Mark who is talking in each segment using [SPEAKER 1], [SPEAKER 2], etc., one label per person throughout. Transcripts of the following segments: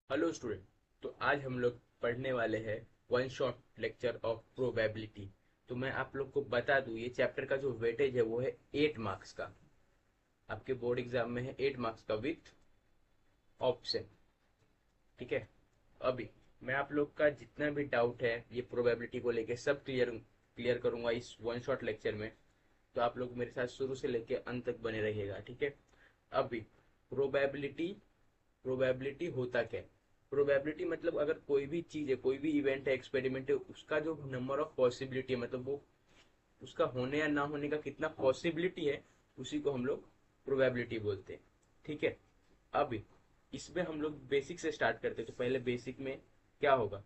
[SPEAKER 1] Hello student. तो आज हम लोग पढ़ने वाले हैं one shot lecture of probability. तो मैं आप लोग को बता दूं, ये चैप्टर का जो वेटेज है वो है 8 मार्क्स का। आपके बोर्ड एग्जाम में है 8 मार्क्स का विथ ऑप्शन। ठीक है। अभी मैं आप लोग का जितना भी डाउट है ये प्रोबेबिलिटी को लेके सब क्लियर क्लियर करूंगा इस वन शॉट लेक्चर में। तो आप लोग मेरे साथ शुरू से लेके अंत तक बने रहिएगा। ठीक है। अभी प्रोबेबिलिटी प्रोबेबिलिटी होता क्या है? प्रोबेबिलिटी मतलब अगर कोई भी चीज है, कोई भी इवेंट है, एक्सपेरिमेंट है, उसका जो नंबर ऑफ पॉसिबिलिटी है, मतलब वो उसका होने या ना होने का कितना पॉसिबिलिटी है, उसी को हम लोग प्रोबेबिलिटी बोलते हैं। ठीक है। अभी इसमें हम लोग बेसिक से स्टार्ट करते हैं। तो पहले बेसिक में क्या होगा,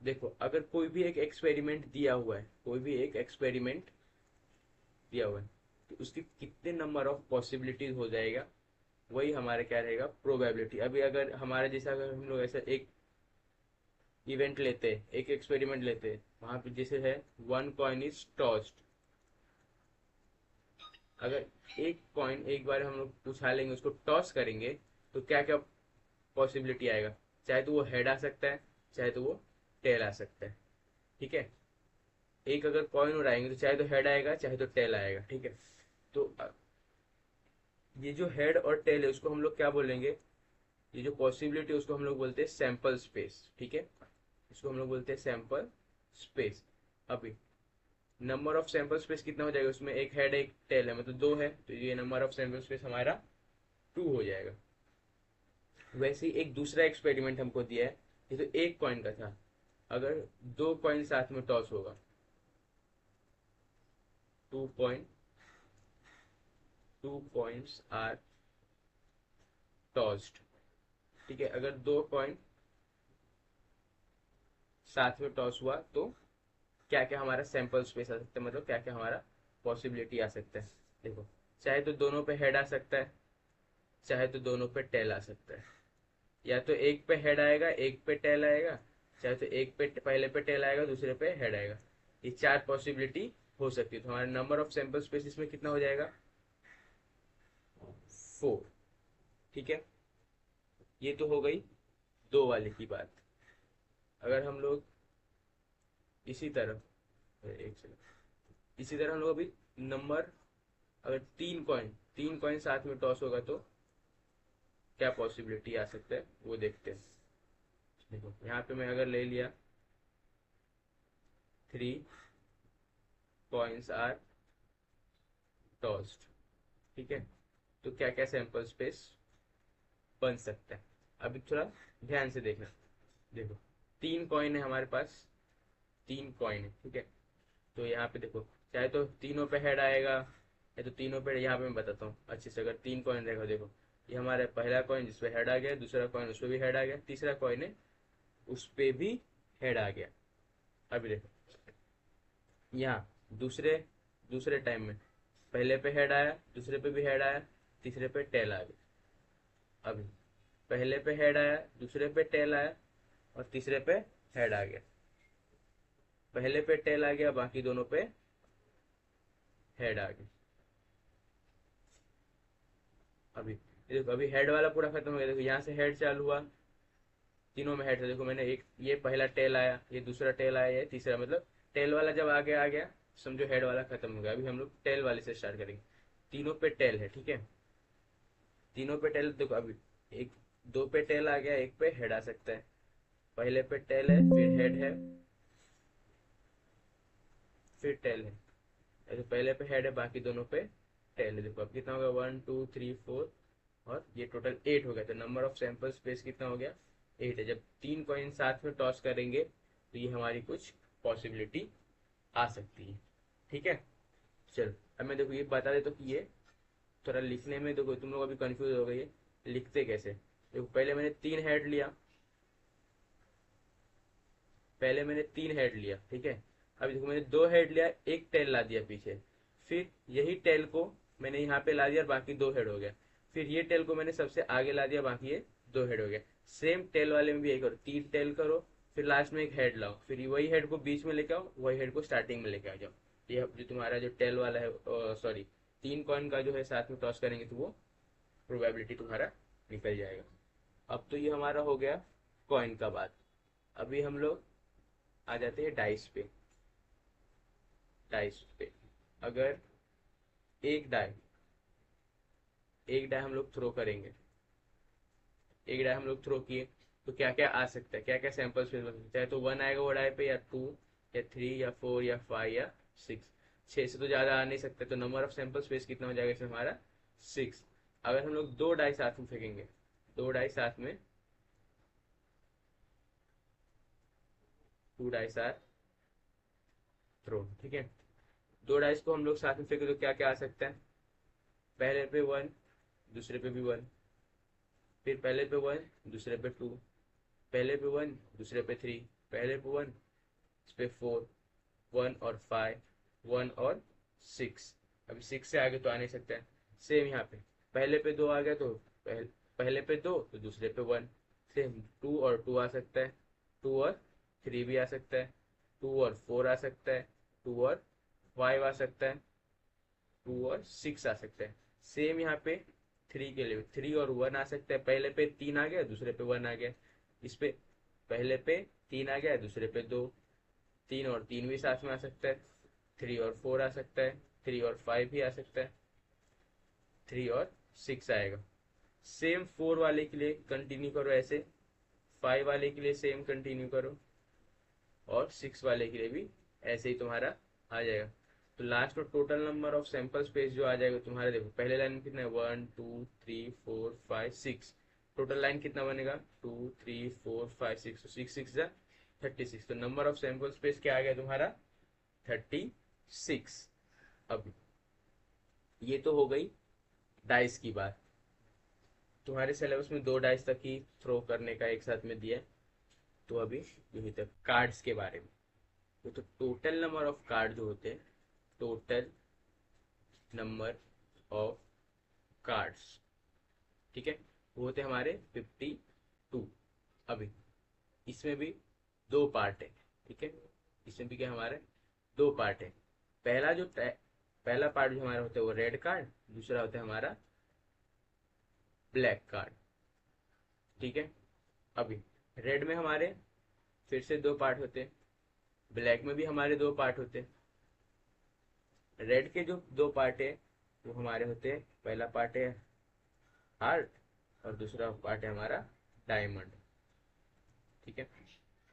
[SPEAKER 1] देखो, अगर कोई भी एक एक्सपेरिमेंट दिया हुआ है, कोई भी एक एक्सपेरिमेंट दिया हुआ है, तो उसकी कितने नंबर ऑफ पॉसिबिलिटीज हो जाएगा, वही हमारे क्या रहेगा, प्रोबेबिलिटी। अभी अगर हमारे जैसा अगर हम लोग ऐसा एक इवेंट लेते हैं, एक एक्सपेरिमेंट लेते हैं, वहां पे जैसे है वन कॉइन इज टॉस्ड। अगर एक कॉइन एक बार हम लोग उछालेंगे, उसको टॉस करेंगे, तो क्या क्या पॉसिबिलिटी आएगा? चाहे तो वो हेड आ सकता है, चाहे तो वो टेल आ सकता है। ठीक है। एक अगर कॉइन उड़ाएंगे तो चाहे तो हेड आएगा, चाहे तो टेल आएगा। ठीक है। तो ये जो हेड और टेल है उसको हम लोग क्या बोलेंगे, ये जो पॉसिबिलिटी है उसको हम लोग बोलते हैं सैंपल स्पेस। ठीक है। इसको हम लोग बोलते हैं सैंपल स्पेस। अभी नंबर ऑफ सैंपल स्पेस कितना हो जाएगा, उसमें एक हेड एक टेल है, मतलब दो है, तो ये नंबर ऑफ सैंपल स्पेस हमारा 2 हो जाएगा। वैसे ही एक दूसरा एक्सपेरिमेंट हमको दिया है, ये तो एक कॉइन का था। अगर दो कॉइन साथ में टॉस होगा, two coin, two coins are tossed. ठीक है। अगर दो कॉइन साथ में टॉस हुआ तो क्या क्या हमारा सैंपल स्पेस आ सकता है, मतलब क्या क्या हमारा पॉसिबिलिटी आ सकता है। देखो, चाहे तो दोनों पे हेड आ सकता है, चाहे तो दोनों पे टेल आ सकता है, या तो एक पे हेड आएगा एक पे टेल आएगा, चाहे तो एक पे पहले पे टेल आएगा दूसरे पे हेड आएगा। ये चार पॉसिबिलिटी हो सकती है। तो हमारा नंबर ऑफ सैंपल स्पेस इसमें कितना हो जाएगा, 4। ठीक है। ये तो हो गई दो वाले की बात। अगर हम लोग इसी तरह, एक सेकंड, इसी तरह हम लोग अभी नंबर, अगर तीन कॉइन साथ में टॉस होगा तो क्या पॉसिबिलिटी आ सकता है वो देखते हैं। देखो यहाँ पे मैं अगर ले लिया, थ्री कॉइन्स आर टॉस्ड। ठीक है। तो क्या क्या सैंपल स्पेस बन सकता है, अभी थोड़ा ध्यान से देखना। देखो, तीन कॉइन है हमारे पास, तीन कॉइन है। ठीक है। तो यहाँ पे देखो, चाहे तो तीनों पे हेड आएगा, या तो तीनों पे, यहाँ पे मैं बताता हूँ अच्छे से। अगर तीन कॉइन रहेगा, देखो ये हमारा पहला कॉइन जिसपे हेड आ गया, दूसरा कॉइन उस पर भी हेड आ गया, तीसरा कॉइन है उस पे भी हेड आ गया। अभी देखो यहाँ दूसरे दूसरे टाइम में पहले पे हेड आया, दूसरे पे भी हेड आया, तीसरे पे टेल आ गया। अभी पहले पे हेड आया, दूसरे पे टेल आया, और तीसरे पे हेड आ गया। पहले पे टेल आ गया, बाकी दोनों पे हेड आ गया। अभी ये देखो, अभी हेड वाला पूरा खत्म हो गया। देखो यहाँ से हेड चालू हुआ, तीनों में हेड था। देखो मैंने एक, ये पहला टेल आया, ये दूसरा टेल आया, ये तीसरा, मतलब टेल वाला जब आ गया समझो हेड वाला खत्म हो गया। अभी हम लोग टेल वाले से स्टार्ट करेंगे। तीनों पे टेल है। ठीक है। तीनों पे टेल, देखो अभी एक, दो पे टेल आ गया, एक पे हेड आ सकता है। पहले पे टेल है, फिर हेड है, फिर टेल है। ऐसे पहले पे हेड है, बाकी दोनों पे टेल है। देखो अब कितना हो गया, 1 2 3 4, और ये टोटल 8 हो गया। तो नंबर ऑफ सैंपल स्पेस कितना हो गया, 8 है। जब तीन कॉइन साथ में टॉस करेंगे तो ये हमारी कुछ पॉसिबिलिटी आ सकती है। ठीक है। चलो अब मैं देखो ये बता देता हूँ कि ये थोड़ा लिखने में, देखो तुम लोग अभी कंफ्यूज हो गए लिखते कैसे। देखो पहले मैंने तीन हेड लिया, पहले मैंने तीन हेड लिया। ठीक है। अभी देखो मैंने दो हेड लिया, एक टेल ला दिया पीछे, फिर यही टेल को मैंने यहाँ पे ला दिया और बाकी दो हेड हो गया। फिर ये टेल को मैंने सबसे आगे ला दिया, बाकी ये दो हेड हो गया। सेम टेल वाले में भी यही करो, तीन टेल करो, फिर लास्ट में एक हेड लाओ, फिर वही हेड को बीच में लेके आओ, वही हेड को स्टार्टिंग में लेके आ जाओ। ये जो तुम्हारा जो टेल वाला है, सॉरी, तीन कॉइन का जो है साथ में टॉस करेंगे तो वो प्रोबेबिलिटी तुम्हारा निकल जाएगा। अब तो ये हमारा हो गया कॉइन का बात। अभी हम लोग आ जाते हैं डाइस पे। डाइस पे अगर एक डाई एक डाई हम लोग थ्रो करेंगे, एक डाई हम लोग थ्रो किए, तो क्या क्या आ सकता है, क्या क्या सैंपल स्पेस बन सकता है। तो वन आएगा वो डाई पे, या टू, या थ्री, या फोर, या फाइव, या सिक्स। छह से तो ज्यादा आ नहीं सकता, तो नंबर ऑफ सैंपल स्पेस कितना हो जाएगा इसमें हमारा, सिक्स। अगर हम लोग दो डाई साथ में फेंकेंगे, दो डाई साथ में, टू डाइस आर थ्रोन, ठीक है। दो डाइस को हम लोग साथ में फेंके तो क्या क्या आ सकता है, पहले पे वन, दूसरे पे भी वन, फिर पहले पे वन, दूसरे पे टू, पहले पे वन, दूसरे पे थ्री, पहले पे वन, इस पे फोर, वन और फाइव, वन और सिक्स। अभी सिक्स से आगे तो आ नहीं सकता है। सेम यहाँ पे पहले पे दो आ गया तो पहले पे दो तो दूसरे पे वन। सेम टू और टू आ सकता है, टू और थ्री भी आ सकता है, टू और फोर आ सकता है, टू और फाइव आ सकता है, टू और सिक्स आ सकता है। सेम यहाँ पे थ्री के लिए थ्री और वन आ सकता है, पहले पे तीन आ गया, दूसरे पे वन आ गया। इस पे पहले पे तीन आ गया, दूसरे पे दो, तीन और तीन भी साथ में आ सकता है, थ्री और फोर आ सकता है, थ्री और फाइव भी आ सकता है, थ्री और सिक्स आएगा। सेम फोर वाले के लिए कंटिन्यू करो ऐसे, फाइव वाले के लिए सेम कंटिन्यू करो, और सिक्स वाले के लिए भी ऐसे ही तुम्हारा आ जाएगा। तो लास्ट में total number of sample space जो आ जाएगा तुम्हारा, देखो पहले लाइन में कितना है, one two three four five six. Total line कितना बनेगा, two three four five six, six six जा 36। तो नंबर ऑफ सैंपल स्पेस क्या आ गया तुम्हारा, 36। अब ये तो हो गई डाइस की बात। तुम्हारे सिलेबस में दो डाइस तक ही थ्रो करने का एक साथ में दिया है, तो अभी यही तक कार्ड्स के बारे में। तो टोटल नंबर ऑफ कार्ड जो होते हैं, टोटल नंबर ऑफ कार्ड्स, ठीक है, वो होते हैं हमारे 52। अभी इसमें भी दो पार्ट है, ठीक है। इसमें भी क्या हमारे दो पार्ट है। पहला पार्ट जो हमारा होता है वो रेड कार्ड, दूसरा होता है हमारा ब्लैक कार्ड, ठीक है। अभी रेड में हमारे फिर से दो पार्ट होते हैं, ब्लैक में भी हमारे दो पार्ट होते हैं। रेड के जो दो पार्ट है वो हमारे होते हैं, पहला पार्ट है हार्ट, और दूसरा पार्ट है हमारा डायमंड, ठीक है।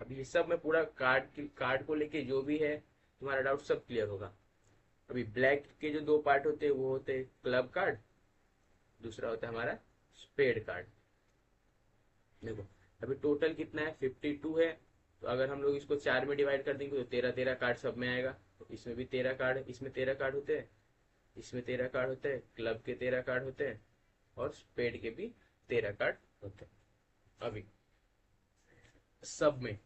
[SPEAKER 1] अभी ये सब में पूरा कार्ड को लेके जो भी है तुम्हारा डाउट सब क्लियर होगा। अभी ब्लैक के जो दो पार्ट होते हैं वो होते हैं क्लब कार्ड, दूसरा होता है हमारा स्पेड कार्ड। देखो अभी टोटल कितना है, 52 है। तो अगर हम लोग इसको चार में डिवाइड कर देंगे तो 13 13 कार्ड सब में आएगा। तो इसमें भी 13 कार्ड, इसमें 13 कार्ड होते हैं, इसमें 13 कार्ड होते हैं, क्लब के 13 कार्ड होते हैं, और स्पेड के भी 13 कार्ड होते हैं। अभी सब में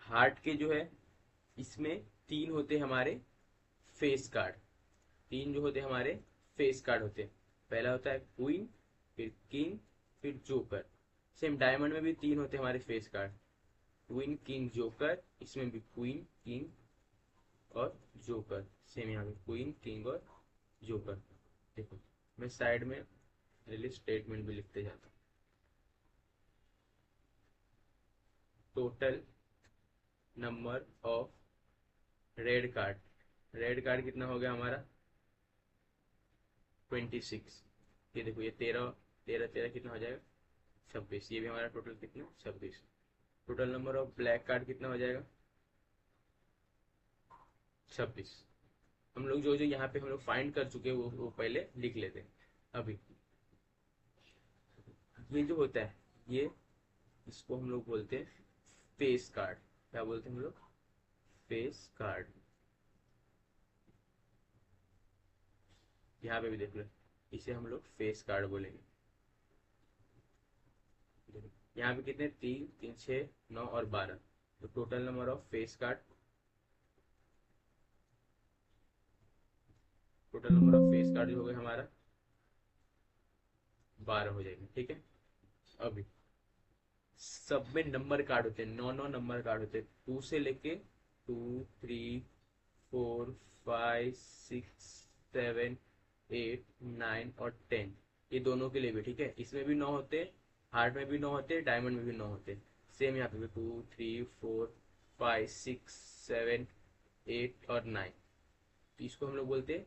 [SPEAKER 1] हार्ट के जो है इसमें तीन होते हैं हमारे फेस कार्ड, तीन जो होते हैं हमारे फेस कार्ड होते हैं। पहला होता है क्वीन, फिर किंग, फिर जोकर। सेम डायमंड में भी तीन होते हैं हमारे face card, queen king joker. इसमें भी क्वीन किंग और जोकर, सेम यहाँ पे क्वीन किंग और जोकर। देखो मैं साइड में रिलीज स्टेटमेंट भी लिखते जाता हूँ। Total number of red card, red card कितना हो गया हमारा 26। ये देखो ये 13 13 13 कितना हो जाएगा 26। ये भी हमारा टोटल कितना 26। Total number of black card कितना हो जाएगा 26। हम लोग जो जो यहाँ पे हम लोग फाइंड कर चुके हैं वो पहले लिख लेते हैं। अभी ये जो होता है ये, इसको हम लोग बोलते हैं फेस कार्ड। क्या बोलते हैं हम लोग, फेस कार्ड। यहाँ पे भी देख लो, इसे हम लोग फेस कार्ड बोलेंगे। यहाँ पे कितने, तीन तीन छः नौ और 12। तो total number of face card, total number of face card जो हो गया हमारा 12 हो जाएंगे, ठीक है। अभी सब में नंबर कार्ड होते हैं, नौ नौ नंबर कार्ड होते हैं, टू से लेके two three four five six seven eight nine और 10। ये दोनों के लिए भी, ठीक है। इसमें भी 9 होते हैं, हार्ट में भी 9 होते, डायमंड में भी 9 होते। सेम यहाँ पे भी 2 3 4 5 6 7 8 और 9। तो इसको हम लोग बोलते हैं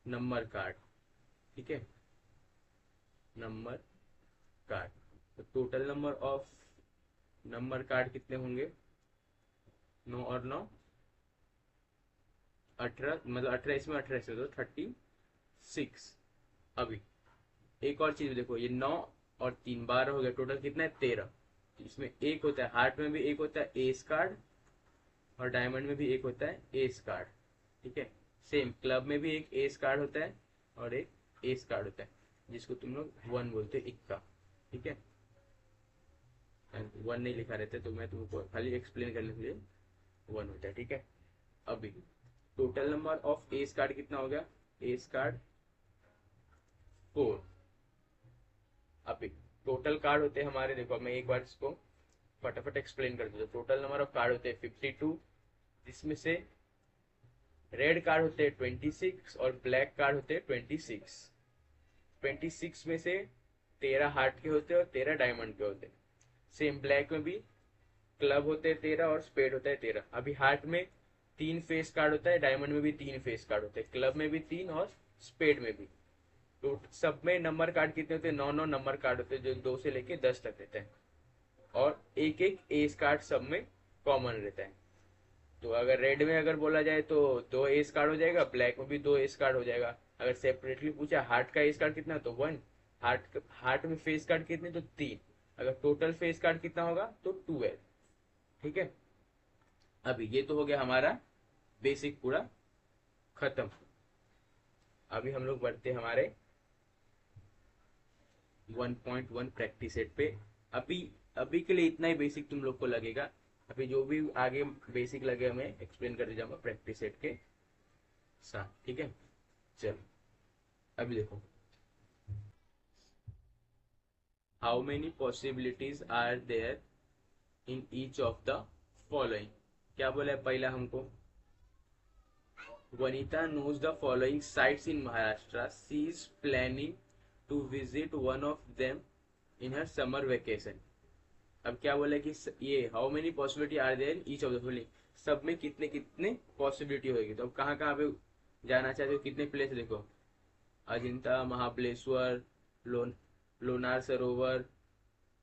[SPEAKER 1] नंबर कार्ड। ठीक है, नंबर कार्ड। तो total number of number card कितने होंगे? 9 और 9 18, मतलब 18, इसमें 18 से तो 36। अभी एक और चीज देखो, ये 9 और 3 12 हो गया, टोटल कितना है? 13। इसमें एक होता है हार्ट में भी एक होता है एस कार्ड, और डायमंड में भी एक होता है एस कार्ड। ठीक है, सेम क्लब में भी एक एस कार्ड होता है और एक एस कार्ड होता है, जिसको तुम लोग 1 बोलते हो, इक्का। ठीक है, 1 नहीं लिखा रहता तो मैं तुमको खाली एक्सप्लेन करने के लिए 1 होता है। ठीक है, अभी total number of S card कितना हो गया? S card 4। अभी टोटल कार्ड होते हैं हमारे, देखो मैं एक बार इसको फटाफट एक्सप्लेन कर दूँ। टोटल नंबर ऑफ कार्ड होते हैं 52, जिसमें से रेड कार्ड होते हैं 26 और ब्लैक कार्ड होते हैं 26। 26 में से 13 हार्ट के होते हैं और 13 डायमंड के होते हैं। सेम ब्लैक में भी क्लब होते हैं 13 और स्पेड होता है 13। अभी हार्ट में 3 फेस कार्ड होता है, डायमंड में भी 3 फेस कार्ड होते हैं, क्लब में भी 3 और स्पेड में भी। तो सब में नंबर कार्ड कितने होते हैं? 9 नंबर कार्ड होते हैं, जो 2 से लेके 10 तक रहते हैं, और एक एक एस कार्ड सब में कॉमन रहता है। तो अगर रेड में अगर बोला जाए तो 2 एस कार्ड हो जाएगा, ब्लैक में भी 2 एस कार्ड हो जाएगा। अगर सेपरेटली पूछा हार्ट का एस कार्ड कितना, तो 1। हार्ट में फेस कार्ड कितने, तो 3। अगर टोटल फेस कार्ड कितना होगा, तो 12। ठीक है, अभी ये तो हो गया हमारा बेसिक पूरा खत्म। अभी हम लोग बढ़ते हमारे 1.1 प्रैक्टिस सेट पे। अभी अभी के लिए इतना ही बेसिक तुम लोग को लगेगा। अभी जो भी आगे बेसिक लगे मैं एक्सप्लेन कर जाऊंगा प्रैक्टिस सेट के साथ। ठीक है, चलो अभी देखो, how many possibilities are there in each of the following. क्या बोला है पहला हमको? Vanita knows the following sites in Maharashtra. She is planning to visit one of them in her summer vacation. अब क्या बोला कि ये how many possibility are there each of the following, सब में कितने कितने पॉसिबिलिटी होगी। तो अब कहाँ कहाँ पे जाना चाहते हो, कितने प्लेस देखो? अजिंता, महाबलेश्वर, लोनार सरोवर,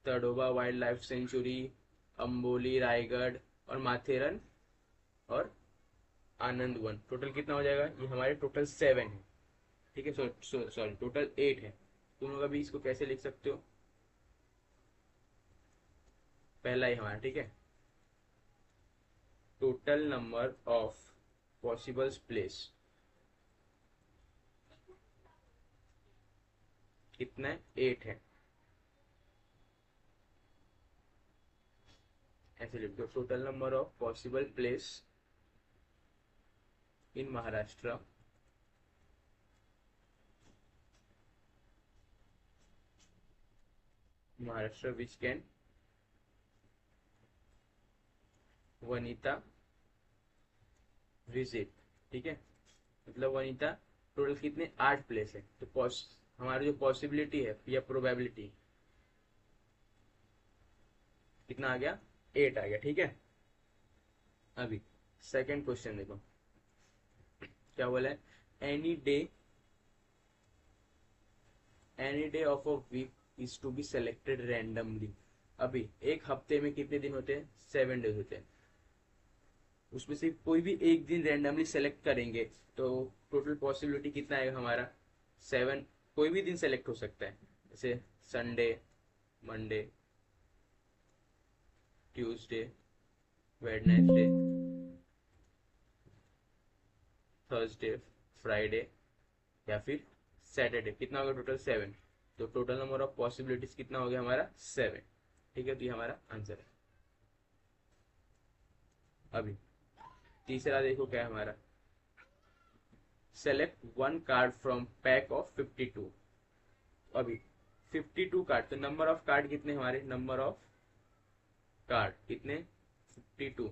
[SPEAKER 1] Tadoba wild life sanctuary, Amboli, Raigarh और माथेरन और आनंद वन। टोटल कितना हो जाएगा? ये हमारे टोटल 7 है। ठीक है, सॉरी टोटल 8 है। तुम लोग अभी इसको कैसे लिख सकते हो? पहला ही हमारा, ठीक है, total number of possible place कितना है? 8 है। ऐसे लिख दो, total number of possible place in Maharashtra which can Vanita visit. ठीक है, मतलब वनिता टोटल कितने? 8 प्लेस है। तो हमारी जो पॉसिबिलिटी है या प्रोबेबिलिटी कितना आ गया? 8 आ गया। ठीक है, अभी सेकंड क्वेश्चन देखो, क्या बोला है? Any day of a week is to be selected randomly. अभी एक हफ्ते में कितने दिन होते हैं? 7 डेज होते हैं। उसमें से कोई भी एक दिन रैंडमली सेलेक्ट करेंगे तो टोटल पॉसिबिलिटी कितना आएगा हमारा? 7। कोई भी दिन सेलेक्ट हो सकता है, जैसे Sunday, Monday, Tuesday, Wednesday, Thursday, Friday या फिर सैटरडे। कितना होगा? टोटल 7। तो टोटल नंबर ऑफ पॉसिबिलिटीज कितना हो गया हमारा? 7। ठीक है, तो ये हमारा आंसर है। अभी तीसरा देखो क्या है हमारा, select 1 card from pack of 52। अभी 52 कार्ड, तो नंबर ऑफ कार्ड कितने हमारे? नंबर ऑफ कार्ड कितने? 52।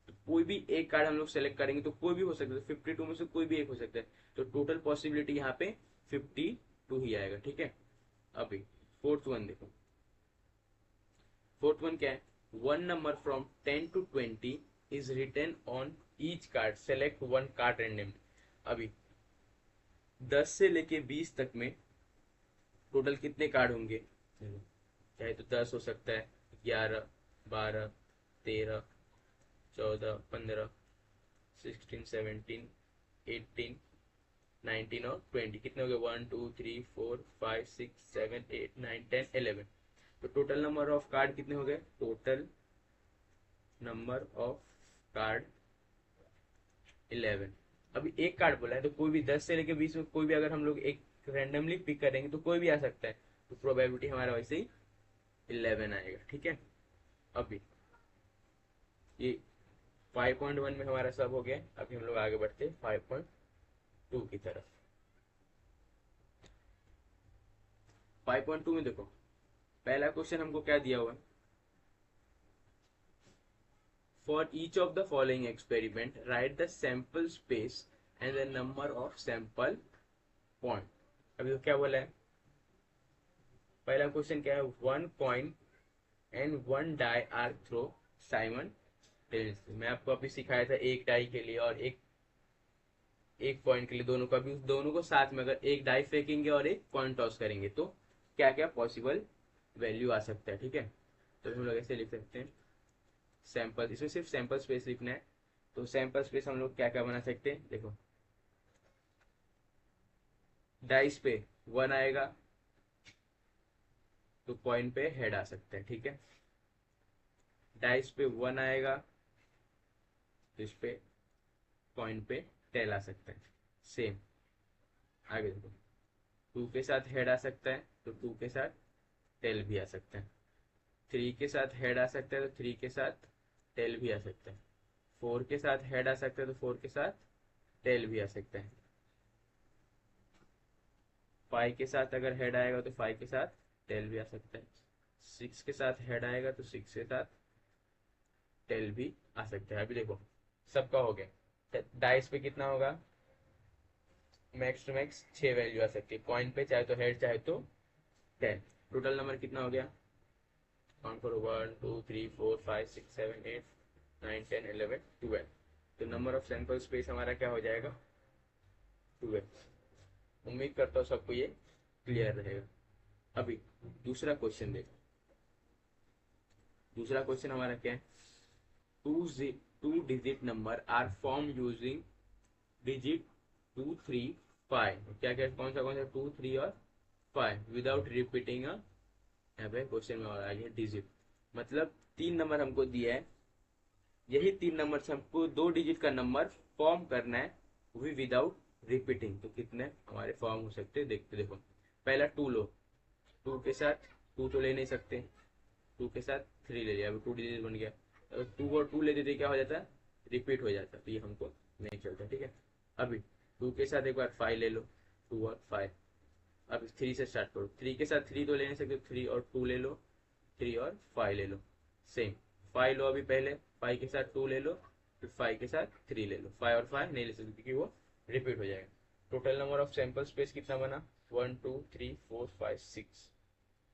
[SPEAKER 1] तो कोई भी एक कार्ड हम लोग सेलेक्ट करेंगे तो कोई भी हो सकता है, 52 में से कोई भी एक हो सकता है। तो टोटल पॉसिबिलिटी यहाँ पे 52 ही आएगा। ठीक है, अभी फोर्थ वन देखो, फोर्थ वन क्या है, one number from 10 to 20 is written on each card, select one card randomly. अभी 10 से लेके 20 तक में टोटल कितने कार्ड होंगे, चाहे तो 10 हो सकता है, 11, 12, 13, 14, 15, 16, 17, 18, 19 और 20, कितने हो गए, 1 2 3 4 5 6 7 8 9 10 11। तो टोटल नंबर ऑफ कार्ड कितने हो गए, टोटल नंबर ऑफ कार्ड 11। अभी एक कार्ड बोला है तो कोई भी 10 से लेके 20 में कोई भी अगर हम लोग एक रैंडमली पिक करेंगे तो कोई भी आ सकता है, तो प्रोबेबिलिटी हमारा वैसे ही 11 आएगा। ठीक है, अभी ये 5.1 में हमारा सब हो गया। अभी हम लोग आगे बढ़ते 5.2 की तरफ। 5.2 में देखो, पहला क्वेश्चन हमको क्या दिया हुआ है, for each of the following experiment write the sample space and the number of sample point. अभी तो क्या बोला है, पहला क्वेश्चन क्या है, one coin and one die are throw साइमन। मैं आपको अभी सिखाया था एक डाई के लिए और एक पॉइंट के लिए, दोनों का भी, दोनों को साथ में अगर एक डाई फेंकेंगे और एक कॉइन टॉस करेंगे तो क्या क्या पॉसिबल वैल्यू आ सकता है। ठीक है, तो हम लोग ऐसे लिख सकते हैं, सैंपल, इसमें सिर्फ सैंपल स्पेस लिखना है। तो सैंपल स्पेस हम लोग क्या क्या बना सकते हैं, देखो डाइस पे 1 आएगा तो कॉइन पे हेड आ सकता है। ठीक है, डाइस पे 1 आएगा तो इस पे कॉइन पे टेल आ सकता है। सेम आगे देखो, 2 के साथ हेड आ सकता है तो 2 के साथ टेल भी आ सकता है, 3 के साथ हेड आ सकता है तो 3 के साथ टेल भी आ सकता है, 4 के साथ हेड आ सकता है तो 4 के साथ टेल भी आ सकता है, 5 के साथ अगर हेड आएगा तो 5 के साथ टेल भी आ सकता है, 6 के साथ हेड आएगा तो 6 के साथ टेल भी आ सकता है। अभी देखो सबका हो गया, डाइस पे कितना होगा, मैक्स टू मैक्स 6 वैल्यू आ सकती है, कॉइन पे चाहे तो हेड चाहे तो टेल। टोटल नंबर कितना हो गया, काउंट करो, 1 2 3 4 5 6 7 8 9 10 11 12। तो नंबर ऑफ सैंपल स्पेस हमारा क्या हो जाएगा, 12। उम्मीद करता हूँ सबको ये क्लियर रहेगा। अभी दूसरा क्वेश्चन देखो, दूसरा क्वेश्चन हमारा क्या है, two digit number are form using digit 2 3 5। क्या क्या, कौन सा 2 3 और 5 विदाउट रिपीटिंग। यहाँ पे क्वेश्चन में और आ गया डिजिट, मतलब 3 नंबर हमको दिया है, यही 3 नंबर से हमको 2 डिजिट का नंबर फॉर्म करना है, वो भी विदाउट रिपीटिंग। तो कितने हमारे फॉर्म हो सकते हैं देखते, देखो पहला 2 लो, 2 के साथ 2 तो ले नहीं सकते, 2 के साथ 3 ले लिया, अभी 2 डिजिट बन गया। अगर 2 और 2 लेते तो क्या हो जाता है, रिपीट हो जाता, तो ये हमको नहीं चलता। ठीक है, अभी 2 के साथ एक बार 5 ले लो, 2 और 5। अब 3 से स्टार्ट करो, 3 के साथ 3 तो ले नहीं सकते, 3 और 2 ले लो, 3 और 5 ले लो। सेम 5 लो, अभी पहले 5 के साथ 2 ले लो, फिर 5 के साथ 3 ले लो, 5 और 5 नहीं ले सकते क्योंकि वो रिपीट हो जाएगा। Total number of sample space कितना बना, 1 2 3 4 5 6,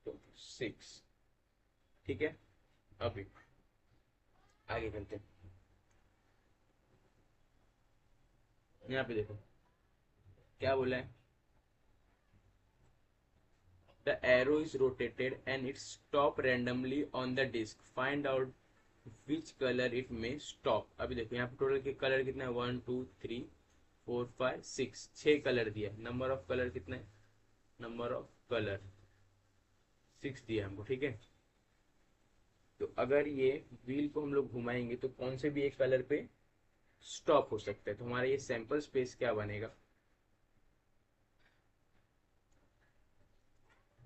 [SPEAKER 1] तो 6। ठीक है, अभी आगे चलते हैं, यहाँ पे देखो क्या बोला है, the arrow is rotated and it stop randomly on the disk, find out which color it may stop। अभी देखो यहाँ पे टोटल के कलर कितना है, 1 2 3 4 5 6, 6 कलर दिया, नंबर ऑफ कलर कितना है, नंबर ऑफ कलर 6 दिया हमको। ठीक है, तो अगर ये व्हील को हम लोग घुमाएंगे तो कौन से भी एक कलर पे स्टॉप हो सकता है, तो हमारा ये सैंपल स्पेस क्या बनेगा,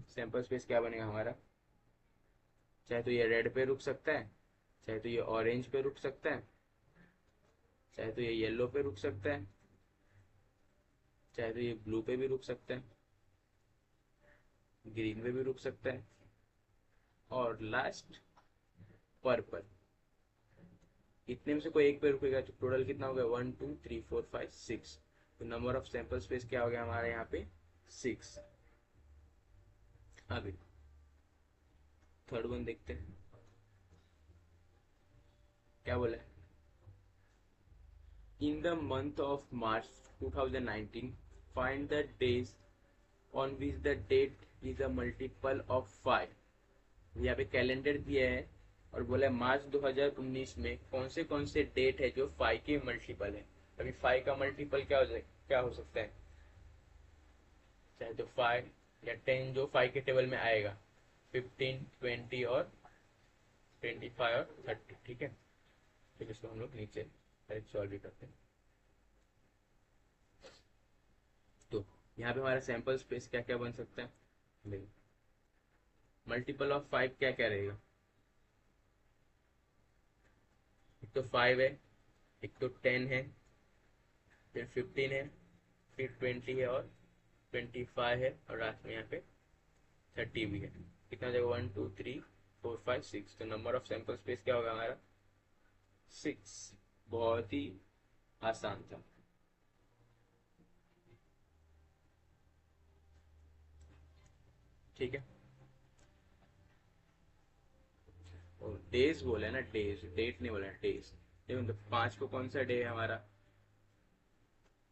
[SPEAKER 1] सैंपल स्पेस क्या बनेगा हमारा, चाहे तो ये रेड पे रुक सकता है, चाहे तो ये ऑरेंज पे रुक सकता है, चाहे तो ये येलो पे रुक सकता है, चाहे तो ये ब्लू पे भी रुक सकता है, ग्रीन पे भी रुक सकता है, और लास्ट पर्पल। इतने में से कोई एक पे रुकेगा तो टोटल कितना हो गया, 1 2 3 4 5 6। तो नंबर ऑफ सैंपल स्पेस क्या हो गया हमारे यहाँ पे, 6। अभी थर्ड वन देखते हैं क्या बोला है। In the month of March 2019 find the days on which the date is a multiple of 5। यहाँ पे कैलेंडर दिया है और बोला है मार्च 2019 में कौन से डेट है जो 5 के मल्टीपल है। अभी 5 का मल्टीपल क्या हो सकता है, चाहे तो 5 या 10 जो 5 के टेबल में आएगा, 15, 20 और 25 और 30। ठीक है, फिर इसको हम लोग नीचे डायरेक्ट सॉल्व भी करते हैं। तो यहाँ पे हमारा सैंपल स्पेस क्या क्या बन सकता है, देखिए मल्टीपल ऑफ 5 क्या क्या रहेगा। एक तो 5 है, एक तो 10 है, फिर 15 है, फिर 20 है और 25 है और लास्ट में यहाँ पे 30 भी है। कितना जगह 1 2 3 4 5 6, तो नंबर ऑफ सैंपल स्पेस क्या होगा हमारा 6। बहुत ही आसान था। ठीक है, और डेज बोले ना, डेज, डेट नहीं बोला, डेज। देखो तो 5 को कौन सा डे है हमारा,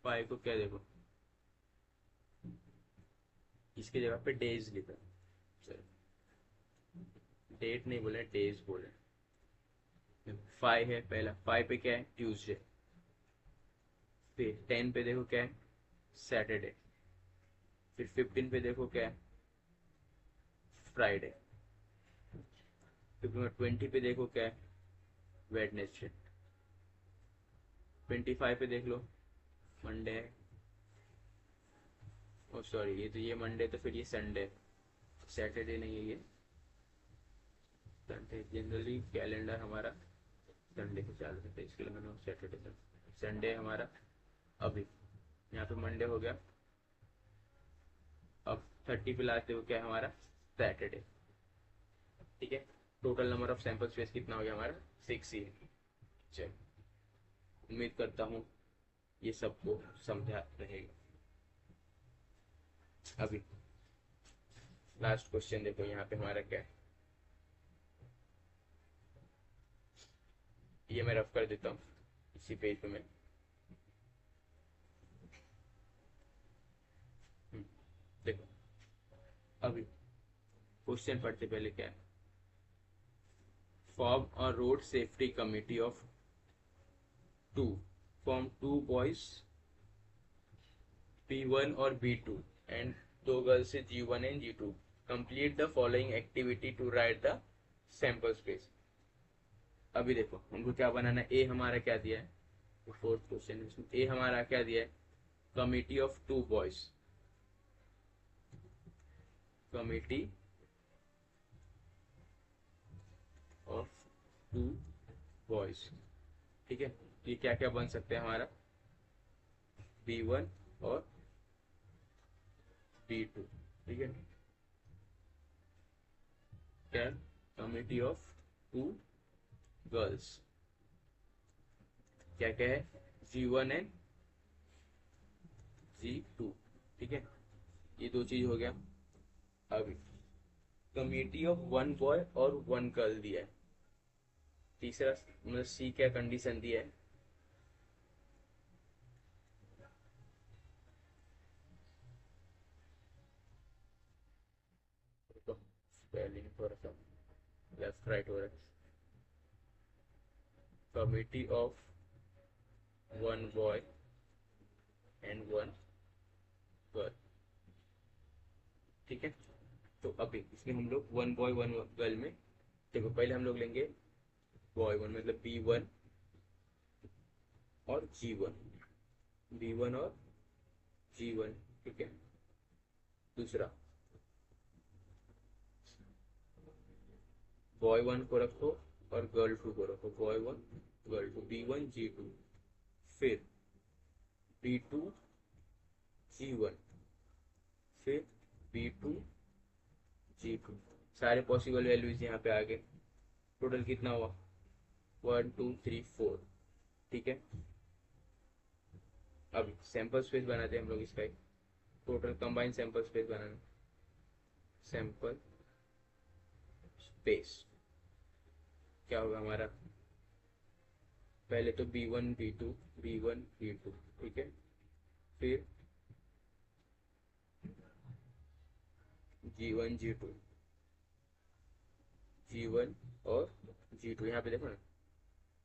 [SPEAKER 1] 5 को क्या देखो इसकी जगह पे डेज लिखा, डेट नहीं बोले डेज बोले। 5 है पहला, 5 पे क्या है ट्यूसडे, फिर 10 पे देखो क्या है सैटरडे, फिर 15 पे देखो क्या है फ्राइडे, फिर 20 पे देखो क्या है वेडनेसडे, 25 पे देख लो मंडे है, ओ सॉरी ये मंडे, तो फिर ये संडे, सैटरडे नहीं है ये संडे। जनरली कैलेंडर हमारा संडे से चालू होता है, इसके लिए मैंने सैटरडे संडे हमारा। अभी यहाँ पे मंडे हो गया, अब 30 पे लास्ट देखो क्या है हमारा सैटरडे। ठीक है, total number of sample space कितना हो गया हमारा 6 ही है। चलो, उम्मीद करता हूँ ये सबको समझा रहेगा। अभी लास्ट क्वेश्चन देखो यहाँ पे हमारा क्या है, ये मैं रफ कर देता हूँ इसी पेज पे मैं। देखो अभी क्वेश्चन पढ़ते पहले क्या है, form a road safety committee of 2 from 2 boys B1 और B2 एंड 2 गर्ल्स से G1 and G2। Complete the following activity to write the sample space. अभी देखो हमको क्या बनाना है, ए हमारा क्या दिया है, फोर्थ क्वेश्चन है, ए हमारा क्या दिया है committee of 2 boys, committee of 2 boys. ठीक है, ये क्या क्या बन सकते हैं हमारा B1 और B2। ठीक है, क्या कमिटी ऑफ 2 गर्ल्स, क्या क्या है G1 एंड G2। ठीक है, ये दो चीज हो गया। अभी कमिटी ऑफ 1 बॉय और 1 गर्ल दिया है, तीसरा मतलब सी क्या कंडीशन दिया है, तो स्पेलिंग थोड़ा सा लेफ्ट राइट हो रहा है, committee of 1 boy and 1 girl. ठीक है, तो अभी इसमें हम लोग 1 बॉय 1 गर्ल में देखो पहले हम लोग लेंगे बॉय 1 मतलब B1 और G1, B1 और G1। ठीक है, दूसरा बॉय 1 को रखो और गर्ल 2 को रखो, बॉय 1 गर्ल 2, B1 G2, फिर B2 G1, फिर B2 G2। सारे पॉसिबल वैल्यूज यहाँ पे आ गए, टोटल कितना हुआ 1 2 3 4। ठीक है, अब सैंपल स्पेस बनाते हैं हम लोग इसका, टोटल कंबाइंड सैंपल स्पेस बनाना, सैंपल स्पेस क्या होगा हमारा, पहले तो B1 B2 B1 B2, ठीक है, फिर G1 G2 G1 और G2, यहाँ पे देखो ना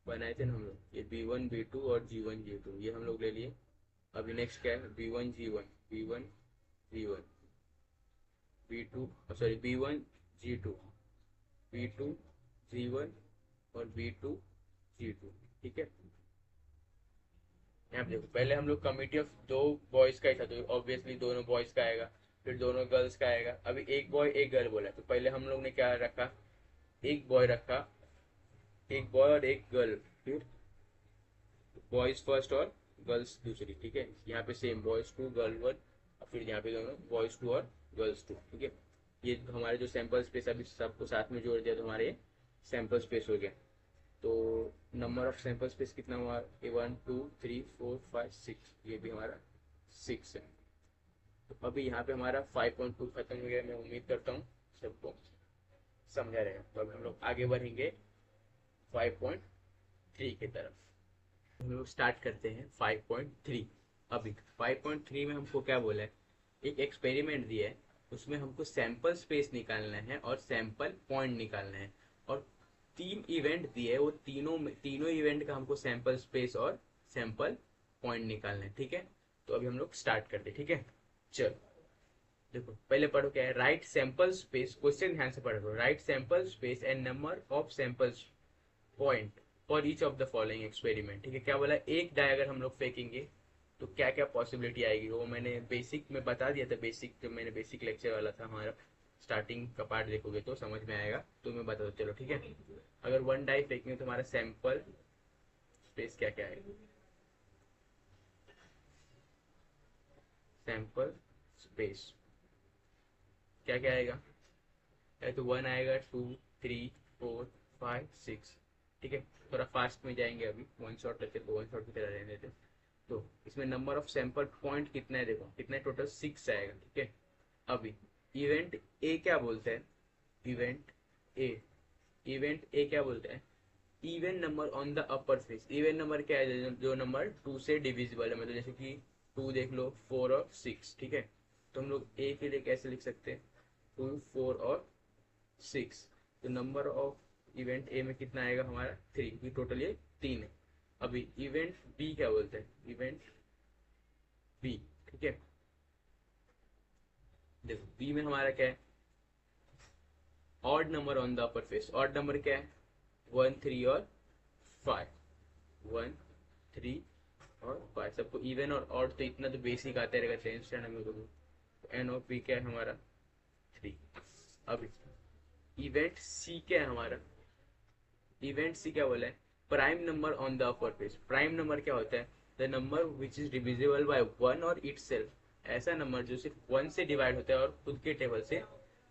[SPEAKER 1] बनाए थे ना हम लोग, ये B1 B2 और G1 G2 ये हम लोग ले लिए। अभी नेक्स्ट क्या है, B1 G1 B1 G1 B2, sorry B1 G2 B2 G1 और B2 G2, ठीक है। यहाँ पे देखो पहले हम लोग कमिटी ऑफ दो बॉयज का ही था, तो ऑब्वियसली दोनों बॉयज का आएगा, फिर दोनों गर्ल्स का आएगा। अभी एक बॉय एक गर्ल बोला, तो पहले हम लोग ने क्या रखा, एक बॉय रखा, एक बॉय और एक गर्ल, फिर बॉयज फर्स्ट और गर्ल्स दूसरी, ठीक है। यहाँ पे same boys two girl one, और फिर यहाँ पे दोनों बॉयज टू और गर्ल्स टू, ठीक है। ये हमारे जो सैंपल स्पेस अभी सबको साथ में जोड़ दिया तो हमारे सैंपल स्पेस हो गया। तो नंबर ऑफ सैंपल स्पेस कितना हुआ, 1 2 3 4 5 6, ये भी हमारा 6 है। तो अभी यहाँ पे हमारा 5.2 खत्म हो गया। मैं उम्मीद करता हूँ सबको समझा रहेगा। तो अब हम लोग आगे बढ़ेंगे 5.3 की तरफ। हम लोग स्टार्ट करते हैं 5.3। अभी 5.3 में हमको क्या बोला है, एक एक्सपेरिमेंट दिया है, उसमें हमको सैंपल स्पेस निकालना है और सैंपल पॉइंट निकालना है, और 3 इवेंट दिए है, वो तीनों इवेंट का हमको सैंपल स्पेस और सैंपल पॉइंट निकालना है, ठीक है। तो अभी हम लोग स्टार्ट करते हैं, ठीक है। चलो देखो पहले पढ़ो क्या है, राइट सैंपल स्पेस, क्वेश्चन ध्यान से पढ़ो, right sample space and number of sample point for each of the following experiment, ठीक है। क्या बोला, एक डाई अगर हम लोग फेंकेंगे तो क्या क्या पॉसिबिलिटी आएगी, वो मैंने बेसिक में बता दिया था। बेसिक जब मैंने बेसिक लेक्चर वाला था हमारा, स्टार्टिंग का पार्ट देखोगे तो समझ में आएगा, तो मैं बता दो, चलो ठीक है। अगर 1 डाई फेंकेंगे तो हमारा सैंपल स्पेस क्या क्या आएगा, सैंपल स्पेस क्या क्या आएगा, तो 1 आएगा, 2 3 4 5 6, ठीक है। थोड़ा फास्ट में जाएंगे, अभी वन शॉट रहते तो वन शॉट की तरह रहने देते। तो इसमें नंबर ऑफ सैंपल पॉइंट कितना है, देखो कितना टोटल 6 आएगा, ठीक है। अभी इवेंट ए क्या बोलते हैं, इवेंट ए, इवेंट ए क्या बोलते हैं, even number on the upper face. Even number क्या है, जो नंबर 2 से डिविजिबल है, मतलब जैसे कि 2 देख लो, 4 और 6, ठीक है। तो हम लोग ए के लिए कैसे लिख सकते हैं, 2 4 और 6। तो नंबर ऑफ इवेंट ए में कितना आएगा हमारा 3, क्योंकि टोटल ये 3 है। अभी इवेंट बी क्या बोलते हैं, इवेंट बी, ठीक है। देखो बी में हमारा क्या है, odd number on the upper face. Odd number क्या है, 1 3 और 5, 1 3 और 5। सबको इवन और ऑड तो इतना तो बेसिक आते रहेगा 10th स्टैंडर्ड में। तो एन ऑफ बी क्या है हमारा 3। अभी इवेंट सी क्या है हमारा, इवेंट सी क्या बोला है, prime number on the upper face. Prime number क्या होता है, the number which is divisible by 1 और इटसेल्फ। ऐसा नंबर जो सिर्फ 1 से डिवाइड होता है और खुद के टेबल से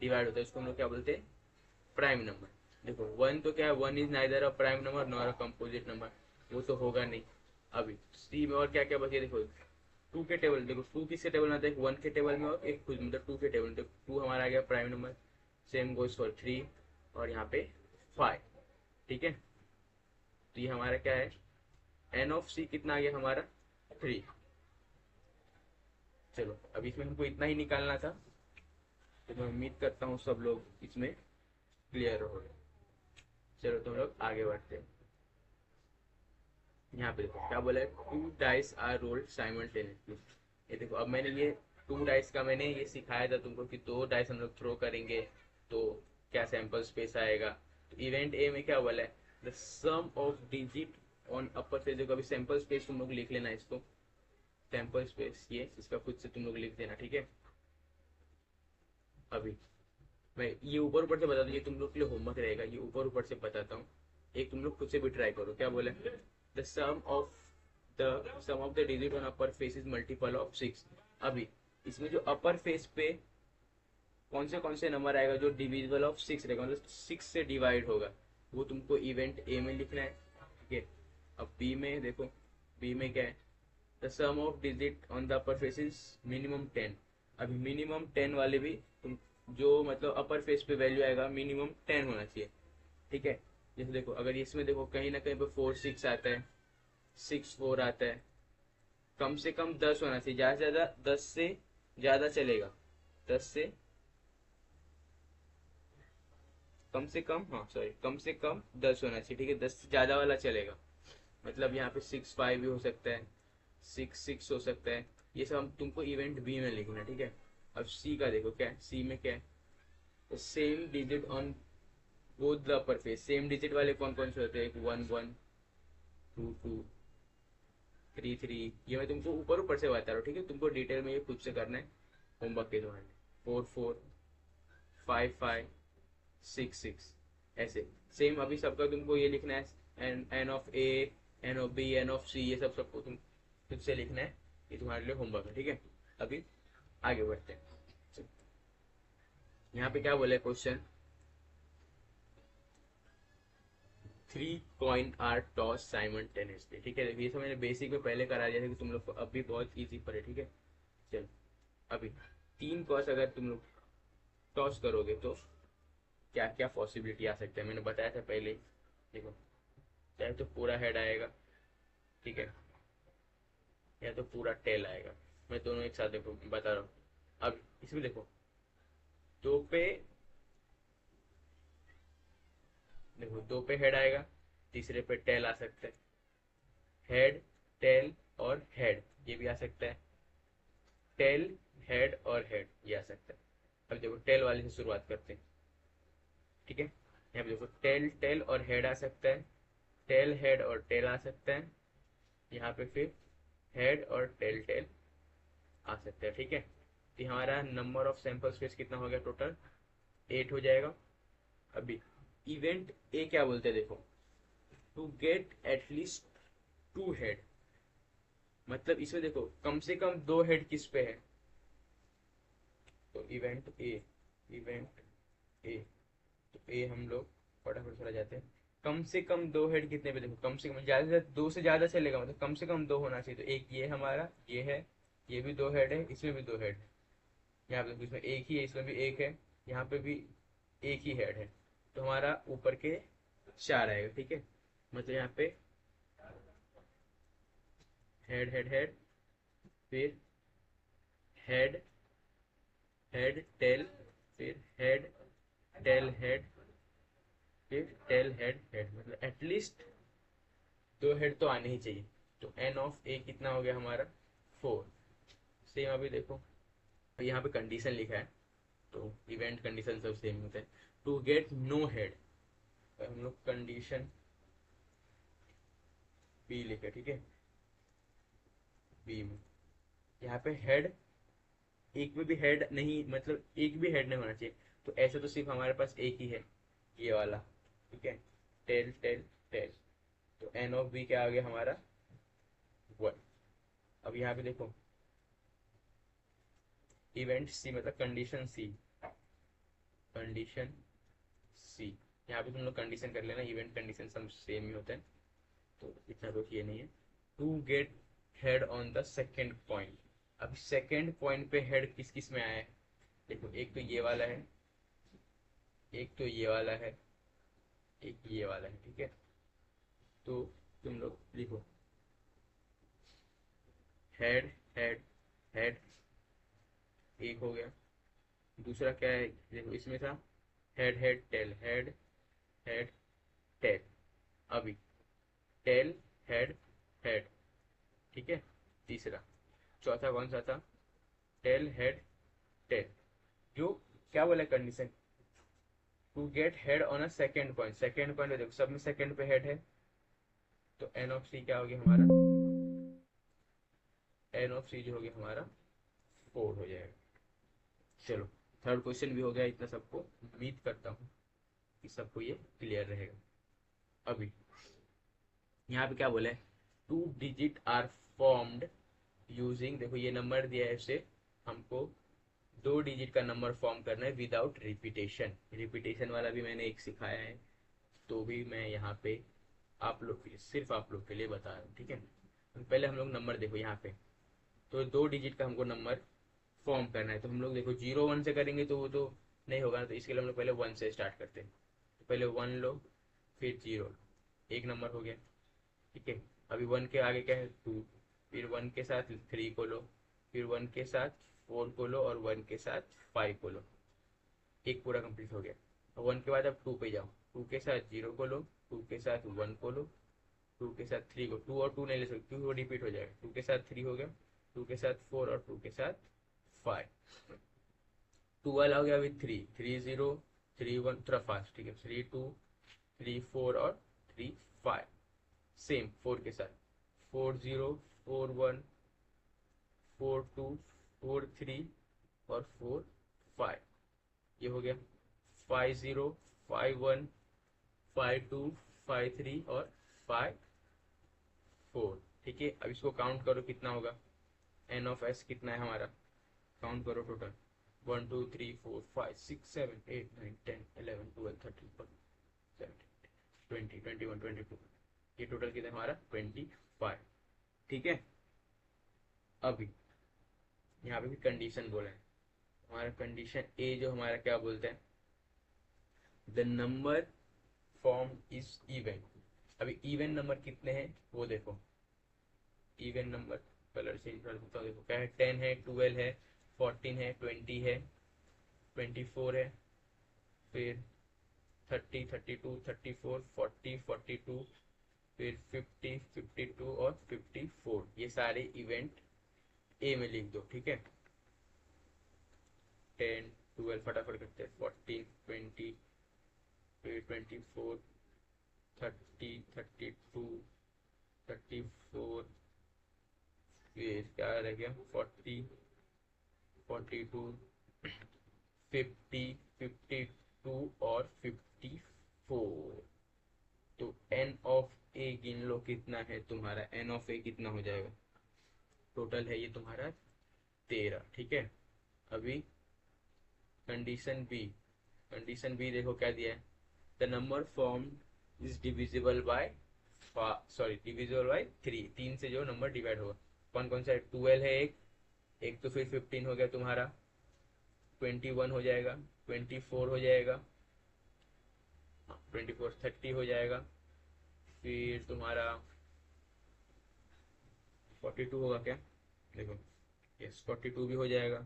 [SPEAKER 1] डिवाइड होता है, उसको हम लोग क्या बोलते हैं, प्राइम नंबर। देखो 1 तो क्या है, 1 is neither a prime number nor a composite number, वो तो होगा नहीं। अभी सी में और क्या क्या बचे, देखो 2 के टेबल, देखो 2 किसके टेबल में आता है, 1 के टेबल में और एक खुद, मतलब 2 के टेबल में। देखो 2 हमारा आ गया prime number, same goes for 3 और यहाँ पे 5, ठीक है। तो ये हमारा क्या है, एन ऑफ सी कितना आ गया हमारा 3। चलो अब इसमें हमको इतना ही निकालना था, तो मैं उम्मीद करता हूँ सब लोग इसमें क्लियर हो गए। चलो तो हम लोग आगे बढ़ते हैं। यहाँ पे देखो क्या बोला है, 2 डाइस आर रोल्ड साइमल्टेनियसली। ये देखो अब मैंने ये 2 डाइस का मैंने ये सिखाया था तुमको कि 2 डाइस हम लोग थ्रो करेंगे तो क्या सैंपल स्पेस आएगा। तो इवेंट ए में क्या बोला है, the sum of digit on upper face. देखो अभी सैंपल स्पेस तुम लोग लिख लेना इसको, सैंपल स्पेस ये इसका खुद से तुम लोग लिख देना, ठीक है। अभी मैं ये ऊपर ऊपर से बता दूँ, ये तुम लोग के लिए होमवर्क रहेगा, ये ऊपर ऊपर से बताता हूँ, एक तुम लोग खुद से भी ट्राई करो। क्या बोले, the sum of the digit on upper face is multiple of 6। अभी इसमें जो अपर फेस पे कौन से नंबर आएगा जो डिविजिबल ऑफ 6 रहेगा, मतलब 6 से डिवाइड होगा, वो तुमको इवेंट ए में लिखना है, ठीक है। अब बी में देखो, बी में क्या है, the sum of digit on the upper face is minimum 10। अभी मिनिमम 10 वाले भी तुम जो मतलब अपर फेस पे वैल्यू आएगा मिनिमम 10 होना चाहिए, ठीक है। जैसे देखो अगर इसमें देखो कहीं ना कहीं पे 4 6 आता है, 6 4 आता है, कम से कम 10 होना चाहिए, ज्यादा से ज्यादा 10 से ज्यादा चलेगा, 10 से कम से कम, हाँ सॉरी, कम से कम 10 होना चाहिए, ठीक है, 10 से ज्यादा वाला चलेगा। मतलब यहाँ पे 6 5 भी हो सकता है, 6 6 हो सकता है। ये सब हम तुमको इवेंट बी में लिखना है, ठीक है। अब सी का देखो क्या है, सी में क्या है, same digit on both the upper face. Same digit वाले कौन कौन से होते हैं, एक 1 1 2 2 3 3। ये मैं तुमको ऊपर ऊपर से बता रहा हूँ, ठीक है, तुमको डिटेल में ये खुद से करना है होमवर्क के दौरान। 4 4 5 5 6 6 ऐसे सेम अभी सबका तुमको ये लिखना है, N of A, N of B, N of C, ये सब सबको तुम खुद से लिखना है। ये तुम्हारे लिए होमवर्क है, ठीक है। अभी आगे बढ़ते हैं। यहाँ पे क्या बोला है question, 3 coin are toss simultaneously, ठीक है। ये सब मैंने बेसिक में पहले करा दिया था कि तुम लोग को अभी बहुत इजी पड़े, ठीक है। चलो अभी 3 कॉस अगर तुम लोग टॉस करोगे तो क्या क्या पॉसिबिलिटी आ सकता है, मैंने बताया था पहले ही। देखो चाहे तो पूरा हेड आएगा, ठीक है, या तो पूरा टेल आएगा। मैं दोनों एक साथ देखो बता रहा हूँ। अब इसमें देखो, दो पे देखो, दो पे हेड आएगा, तीसरे पे टेल आ सकता है, हेड टेल और हेड ये भी आ सकता है, टेल हेड और हेड ये आ सकता है। अब देखो टेल वाले से शुरुआत करते हैं, ठीक है। यहाँ पे देखो टेल टेल और हेड आ सकता है, टेल हेड और टेल आ सकता है, यहाँ पे फिर हेड और टेल टेल आ सकता है, ठीक है। तो हमारा नंबर ऑफ सैंपल स्पेस कितना हो गया, टोटल 8 हो जाएगा। अभी इवेंट ए क्या बोलते हैं देखो, टू गेट एटलीस्ट 2 हेड, मतलब इसमें देखो कम से कम 2 हेड किस पे है, तो इवेंट ए, इवेंट ए, तो ए हम लोग फटाफट चला जाते हैं। कम से कम 2 हेड कितने पे देखो, कम से कम, ज्यादा से दो से ज्यादा चलेगा, मतलब कम से कम 2 होना चाहिए। तो एक ये हमारा ये है, ये भी 2 हेड है, इसमें भी 2 हेड है। यहाँ पे देखो इसमें एक ही है, इसमें भी एक है, यहाँ पे भी एक ही हेड है, तो हमारा ऊपर के 4 आएगा, ठीक है। मतलब यहाँ पे हेड हेड हेड, फिर हेड हेड टेल, फिर हेड टेल हेड, फिर टेल हेड हेड, मतलब एटलीस्ट 2 हेड तो आने ही चाहिए। तो एन ऑफ ए कितना हो गया हमारा, 4। सेम अभी देखो यहाँ पे कंडीशन लिखा है, तो इवेंट कंडीशन सब सेम होते हैं। टू गेट नो हेड, हम लोग कंडीशन बी लिखे, ठीक है। बी में यहाँ पे हेड, एक में भी हेड नहीं, मतलब एक भी हेड नहीं होना चाहिए, तो ऐसे तो सिर्फ हमारे पास एक ही है, ये वाला, ठीक है, टेल टेल टेल। तो एन ऑफ बी क्या आ गया हमारा, 1। अब यहाँ पे देखो इवेंट सी, मतलब कंडीशन सी, कंडीशन सी, यहाँ पे तुम लोग कंडीशन कर लेना, इवेंट कंडीशन सब सेम ही होते हैं, तो इतना कुछ ये नहीं है। To get head on the second point, अब सेकेंड पॉइंट पे हेड किस किस में आया है, देखो एक तो ये वाला है, एक तो ये वाला है, एक ये वाला है, ठीक है। तो तुम लोग लिखो हेड हेड हेड, एक हो गया। दूसरा क्या है देखो, इसमें था head head tail, head head tail, अभी टेल हेड हेड, ठीक है। तीसरा, चौथा कौन सा था, टेल हेड टेल। जो क्या बोला condition, to get head on a second point, second point देखो सब में सेकेंड पे हेड है, तो एन ऑफ सी क्या हो गया हमारा, एन ऑफ सी जो हो गया हमारा 4 हो जाएगा। चलो थर्ड क्वेश्चन भी हो गया, इतना सबको उम्मीद करता हूँ कि सबको ये क्लियर रहेगा। अभी यहाँ पे क्या बोला है, 2 डिजिट आर फॉर्म्ड यूजिंग, देखो ये नंबर दिया है, इससे हमको 2 डिजिट का नंबर फॉर्म करना है विदाउट रिपीटेशन। रिपीटेशन वाला भी मैंने एक सिखाया है, तो भी मैं यहाँ पे आप लोग के लिए, सिर्फ आप लोग के लिए बता रहा हूँ, ठीक है। पहले हम लोग नंबर देखो यहाँ पे, तो 2 डिजिट का हमको नंबर फॉर्म करना है, तो हम लोग देखो 0 1 से करेंगे तो वो तो नहीं होगा ना, तो इसके लिए हम लोग पहले 1 से स्टार्ट करते हैं। तो पहले 1 लो, फिर 0 लो, एक नंबर हो गया। ठीक है, अभी 1 के आगे क्या है 2, फिर 1 के साथ 3 को लो, फिर 1 के साथ 4 को लो, और 1 के साथ 5 को लो। एक पूरा कंप्लीट हो गया। 1 के बाद अब 2 पे जाओ, 2 के साथ 0 को लो, 2 के साथ 1 को लो, 2 के साथ 3 को, 2 और 2 नहीं ले सकते क्योंकि वो रिपीट हो जाएगा। 2 के साथ 3 हो गया, 2 के साथ 4 और 2 के साथ 5। 12 हो गया, अभी 3, 3 0, 3 1, थोड़ा फास्ट। ठीक है, 3 2, 3 4 और 3 5। सेम 4 के साथ 4 0, 4 1, 4 2, 4 3 और 4 5। ये हो गया 5 0, 5 1, 5 2, 5 3 और 5 4। ठीक है, अब इसको काउंट करो कितना होगा। एन ऑफ एस कितना है हमारा, काउंट करो टोटल। 1 2 3 4 5 6 7 8 9 10 11 12 13 14 17 20 21 22। ये टोटल कितना है हमारा 25। ठीक है, अभी यहाँ पे भी कंडीशन बोला है हमारा। कंडीशन ए जो हमारा क्या बोलते हैं, the number form is even. अभी इवन नंबर कितने हैं वो देखो। इवन नंबर कलर चेंज कर देता हूँ, देखो क्या है, 10 है, 12 है, 14 है, 20 है, 24 है, फिर 30, 32, 34, 40, 42, फिर 50, 52 और 54। ये सारे इवेंट ए में लिख दो। ठीक है, 10 12 फटाफट करते हैं, 14 20, फिर 24, 30, 32, 34, फिर क्या रह गया 40, 42, 50, 52 और 54। तो एन ऑफ ए गिन लो कितना है तुम्हारा। एन ऑफ ए कितना हो जाएगा, टोटल है ये तुम्हारा 13। ठीक है, अभी कंडीशन बी। कंडीशन बी देखो क्या दिया है, the number form is divisible by, sorry divisible by 3। 3 से जो नंबर डिवाइड होगा, कौन कौन सा है, 12 है एक, एक तो फिर 15 हो गया तुम्हारा, 21 हो जाएगा, 24 हो जाएगा, 24 30 हो जाएगा, फिर तुम्हारा 42 होगा क्या, देखो यस 42 भी हो जाएगा,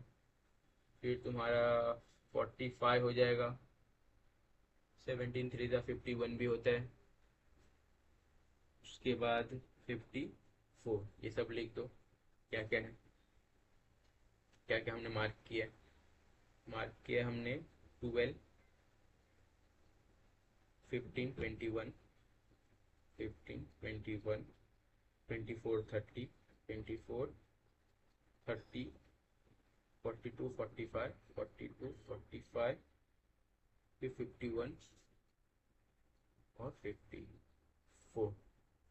[SPEAKER 1] फिर तुम्हारा 45 हो जाएगा, 17 3 जा 51 भी होता है, उसके बाद 54। ये सब लिख दो क्या क्या है, क्या क्या हमने मार्क किया। मार्क किया हमने 12, 15 21, 15 21, 24 30, 24 30, 42 45, 42 45, फिर 51 और 54।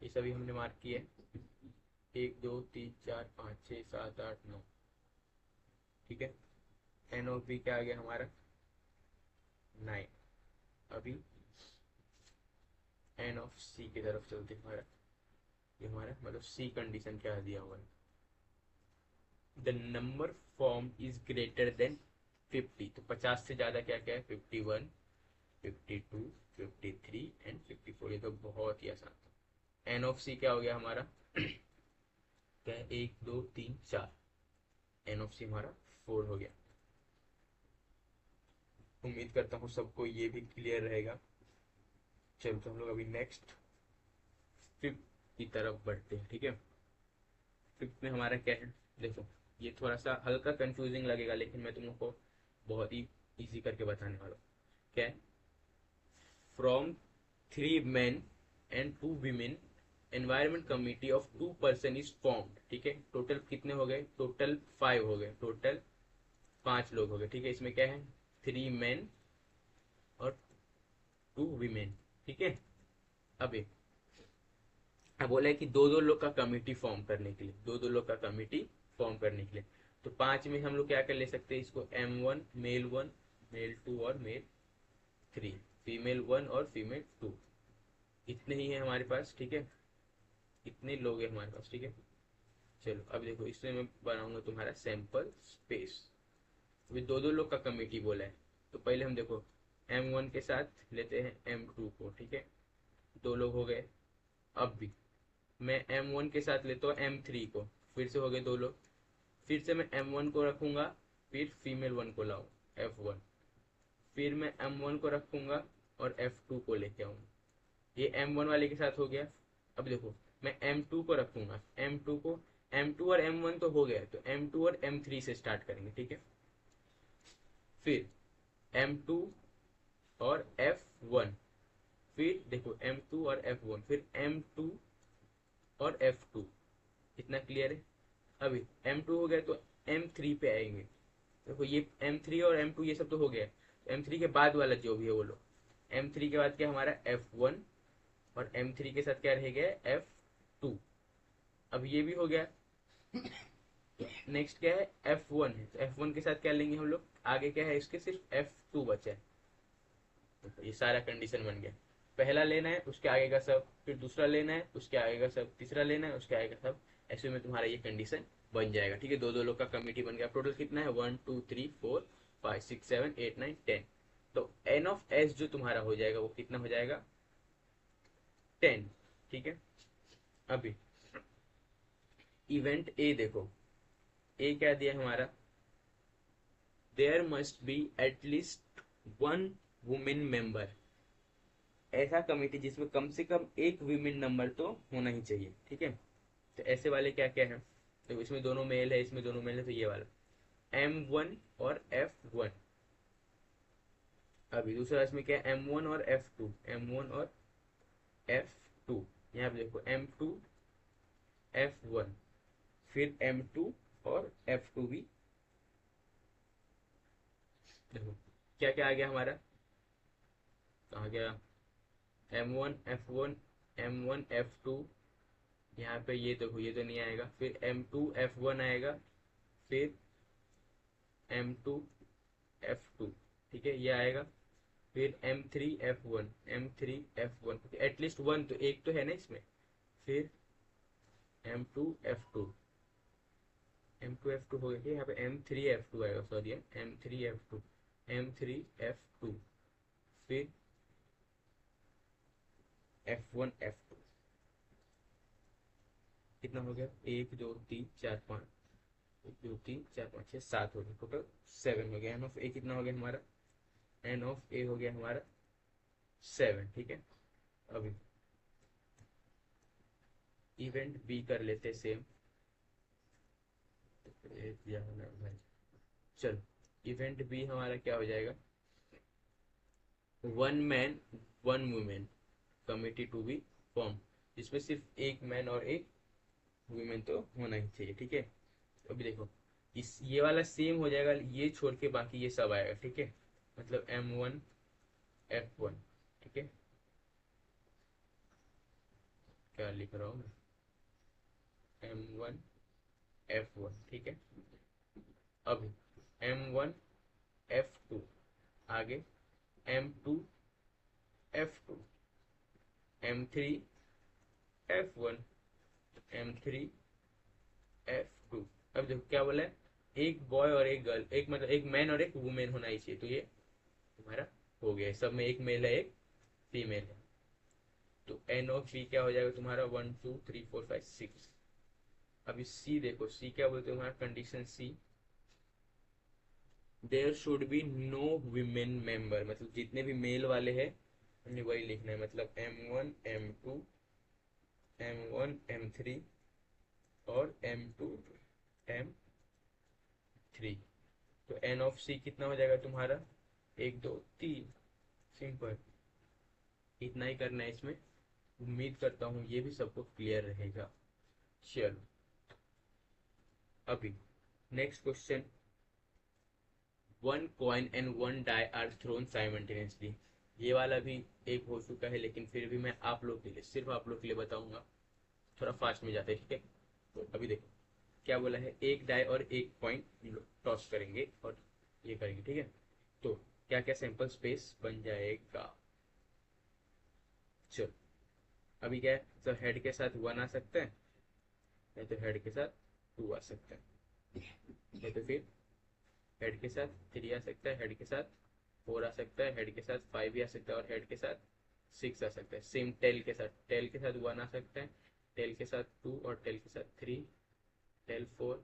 [SPEAKER 1] ये सभी हमने मार्क किए, 1 2 3 4 5 6 7 8 9। ठीक है, एन ऑफ बी क्या आ गया हमारा 9। अभी एन ऑफ सी की तरफ चलते हमारा, ये हमारा मतलब सी कंडीशन क्या दिया हुआ है, the number form is greater then 50। तो 50 से ज्यादा क्या क्या है, 51, 52, 53 एंड 54। ये तो बहुत ही आसान था। एन ऑफ सी क्या हो गया हमारा क्या है, 1 2 3 4। एन ऑफ सी हमारा 4 हो गया। उम्मीद करता हूँ सबको ये भी क्लियर रहेगा। चलो तो हम लोग अभी नेक्स्ट फिफ्थ की तरफ बढ़ते हैं। ठीक है, फिफ्थ में हमारा क्या है, देखो ये थोड़ा सा हल्का कंफ्यूजिंग लगेगा, लेकिन मैं तुम लोग को बहुत ही इजी करके बताने वाला हूँ। क्या है, from 3 men and 2 women environment committee of 2 person is formed. ठीक है, टोटल कितने हो गए, टोटल 5 हो गए, टोटल 5 लोग हो गए। ठीक है, इसमें क्या है 3 men और 2 women। ठीक है, अब बोला है कि दो दो लोग का कमिटी फॉर्म करने के लिए, दो दो लोग का कमिटी फॉर्म करने के लिए। तो 5 में हम लोग क्या कर ले सकते हैं इसको, M1 मेल 1 मेल 2 और मेल 3, फीमेल 1 और फीमेल 2। इतने ही है हमारे पास। ठीक है, इतने लोग हैं हमारे पास। ठीक है, चलो अब देखो इसमें मैं बनाऊंगा तुम्हारा सैंपल स्पेस। अभी दो दो लोग का कमेटी बोला है, तो पहले हम देखो M1 के साथ लेते हैं M2 को, ठीक है, दो लोग हो गए। अब भी मैं M1 के साथ लेता हूँ M3 को, फिर से हो गए दो लोग। फिर से मैं M1 को रखूंगा, फिर फीमेल वन को लाऊं F1, फिर मैं M1 को रखूंगा और F2 को लेके आऊंगा। ये M1 वाले के साथ हो गया। अब देखो मैं M2 को रखूंगा, M2 और M1 तो हो गया, तो M2 और M3 से स्टार्ट करेंगे, ठीक है। फिर M2 और F1, फिर देखो M2 और F1, फिर M2 और F2। इतना क्लियर है। अभी M2 हो गया तो M3 पे आएंगे। देखो ये M3 और M2 ये सब तो हो गया, M3 के बाद वाला जो भी है वो लो। M3 के बाद क्या हमारा F1, और M3 के साथ क्या रह गया F2। अब ये भी हो गया। नेक्स्ट क्या है F1 है, तो F1 के साथ क्या लेंगे हम लोग, आगे क्या है इसके, सिर्फ F2 बचा है। तो ये सारा कंडीशन बन गया। पहला लेना है उसके आगे का सब, फिर दूसरा लेना है उसके आगे का सब, तीसरा लेना है उसके आगे का सब। ऐसे में तुम्हारा ये कंडीशन बन जाएगा, ठीक है। दो दो लोग का कमिटी बन गया। टोटल कितना है 1 2 3 4 5 6 7 8 9 10। तो एन ऑफ एस जो तुम्हारा हो जाएगा वो कितना हो जाएगा 10, ठीक है। अभी इवेंट ए देखो, ए क्या दिया हमारा, there must be at least one women member. ऐसा कमेटी जिसमें कम से कम एक वीमेन नंबर तो होना ही चाहिए, ठीक है। तो ऐसे वाले क्या क्या है, तो इसमें दोनों मेल है, इसमें दोनों मेल है, तो ये वाला M1 और F1। अभी दूसरा इसमें क्या है M1 और F2, M1 और F2। यहाँ पे देखो M2 F1, फिर M2 और F2 भी। देखो क्या क्या आ गया हमारा, कहाँ गया M1 F1 M1 F2। यहाँ पे ये देखो ये तो नहीं आएगा, फिर M2 F1 आएगा, फिर M2 F2, ठीक है ये आएगा। फिर M3 F1 M3 F1, at least one तो एक तो है ना इसमें। फिर M2 F2 M2 F2 हो गया, यहाँ पे M3 F2 आएगा, sorry M3 F2 M3 F2, फिर F1 F2। कितना हो गया 1 2 3 4 5, 1 2 3 4 5 6 7 हो गया, टोटल 7 हो गया। एन ऑफ ए कितना हो गया हमारा, एन ऑफ ए हो गया हमारा 7, ठीक है। अभी इवेंट बी कर लेते सेम, चलो इवेंट बी हमारा क्या हो जाएगा, one man one women committee to be form, जिसमें सिर्फ एक मैन और एक वुमेन तो होना ही चाहिए, ठीक है। तो अभी देखो इस ये वाला सेम हो जाएगा, ये छोड़ के बाकी ये सब आएगा, ठीक है। मतलब M1 F1, ठीक है। क्या लिख रहा हूँ मैं, M1 F1, ठीक है। अभी M1 F2, आगे M2 F2 M3 F1 M3 F2। अब देखो क्या बोला है, एक बॉय और एक गर्ल, एक मतलब एक मैन और एक वुमेन होना ही चाहिए, तो ये तुम्हारा हो गया। सब में एक मेल है एक फीमेल है। तो एन ऑफ बी क्या हो जाएगा तुम्हारा 1 2 3 4 5 6। अभी सी देखो, सी क्या बोलते हैं तुम्हारा condition C, there should be no women member, मतलब जितने भी मेल वाले हैं हमने वही लिखना है। मतलब M1 M2 M1 M3 और M2 M3। तो एन ऑफ सी कितना हो जाएगा तुम्हारा 1 2 3, सिंपल। इतना ही करना है इसमें। उम्मीद करता हूँ ये भी सबको क्लियर रहेगा। चलो अभी next question, one coin and one die are thrown simultaneously. ये वाला भी एक हो चुका है, लेकिन फिर भी मैं आप लोग के लिए, सिर्फ आप लोग के लिए बताऊंगा। थोड़ा फास्ट में जाते हैं, ठीक है। तो अभी देखो क्या बोला है, एक डाई और एक कॉइन टॉस करेंगे और ये करेंगे, ठीक है। तो क्या क्या सैंपल स्पेस बन जाएगा, चलो। अभी क्या है, तो हेड के साथ 1 आ सकता है, नहीं तो हेड के साथ 2 आ सकता है, नहीं तो फिर हेड के साथ 3 आ सकता है, हेड के साथ 4 आ सकता है, हेड के साथ 5 भी आ सकता है और हेड के साथ 6 आ सकता है। सेम टेल के साथ 1 आ सकता है, टेल के साथ 2 और टेल के साथ 3, टेल 4,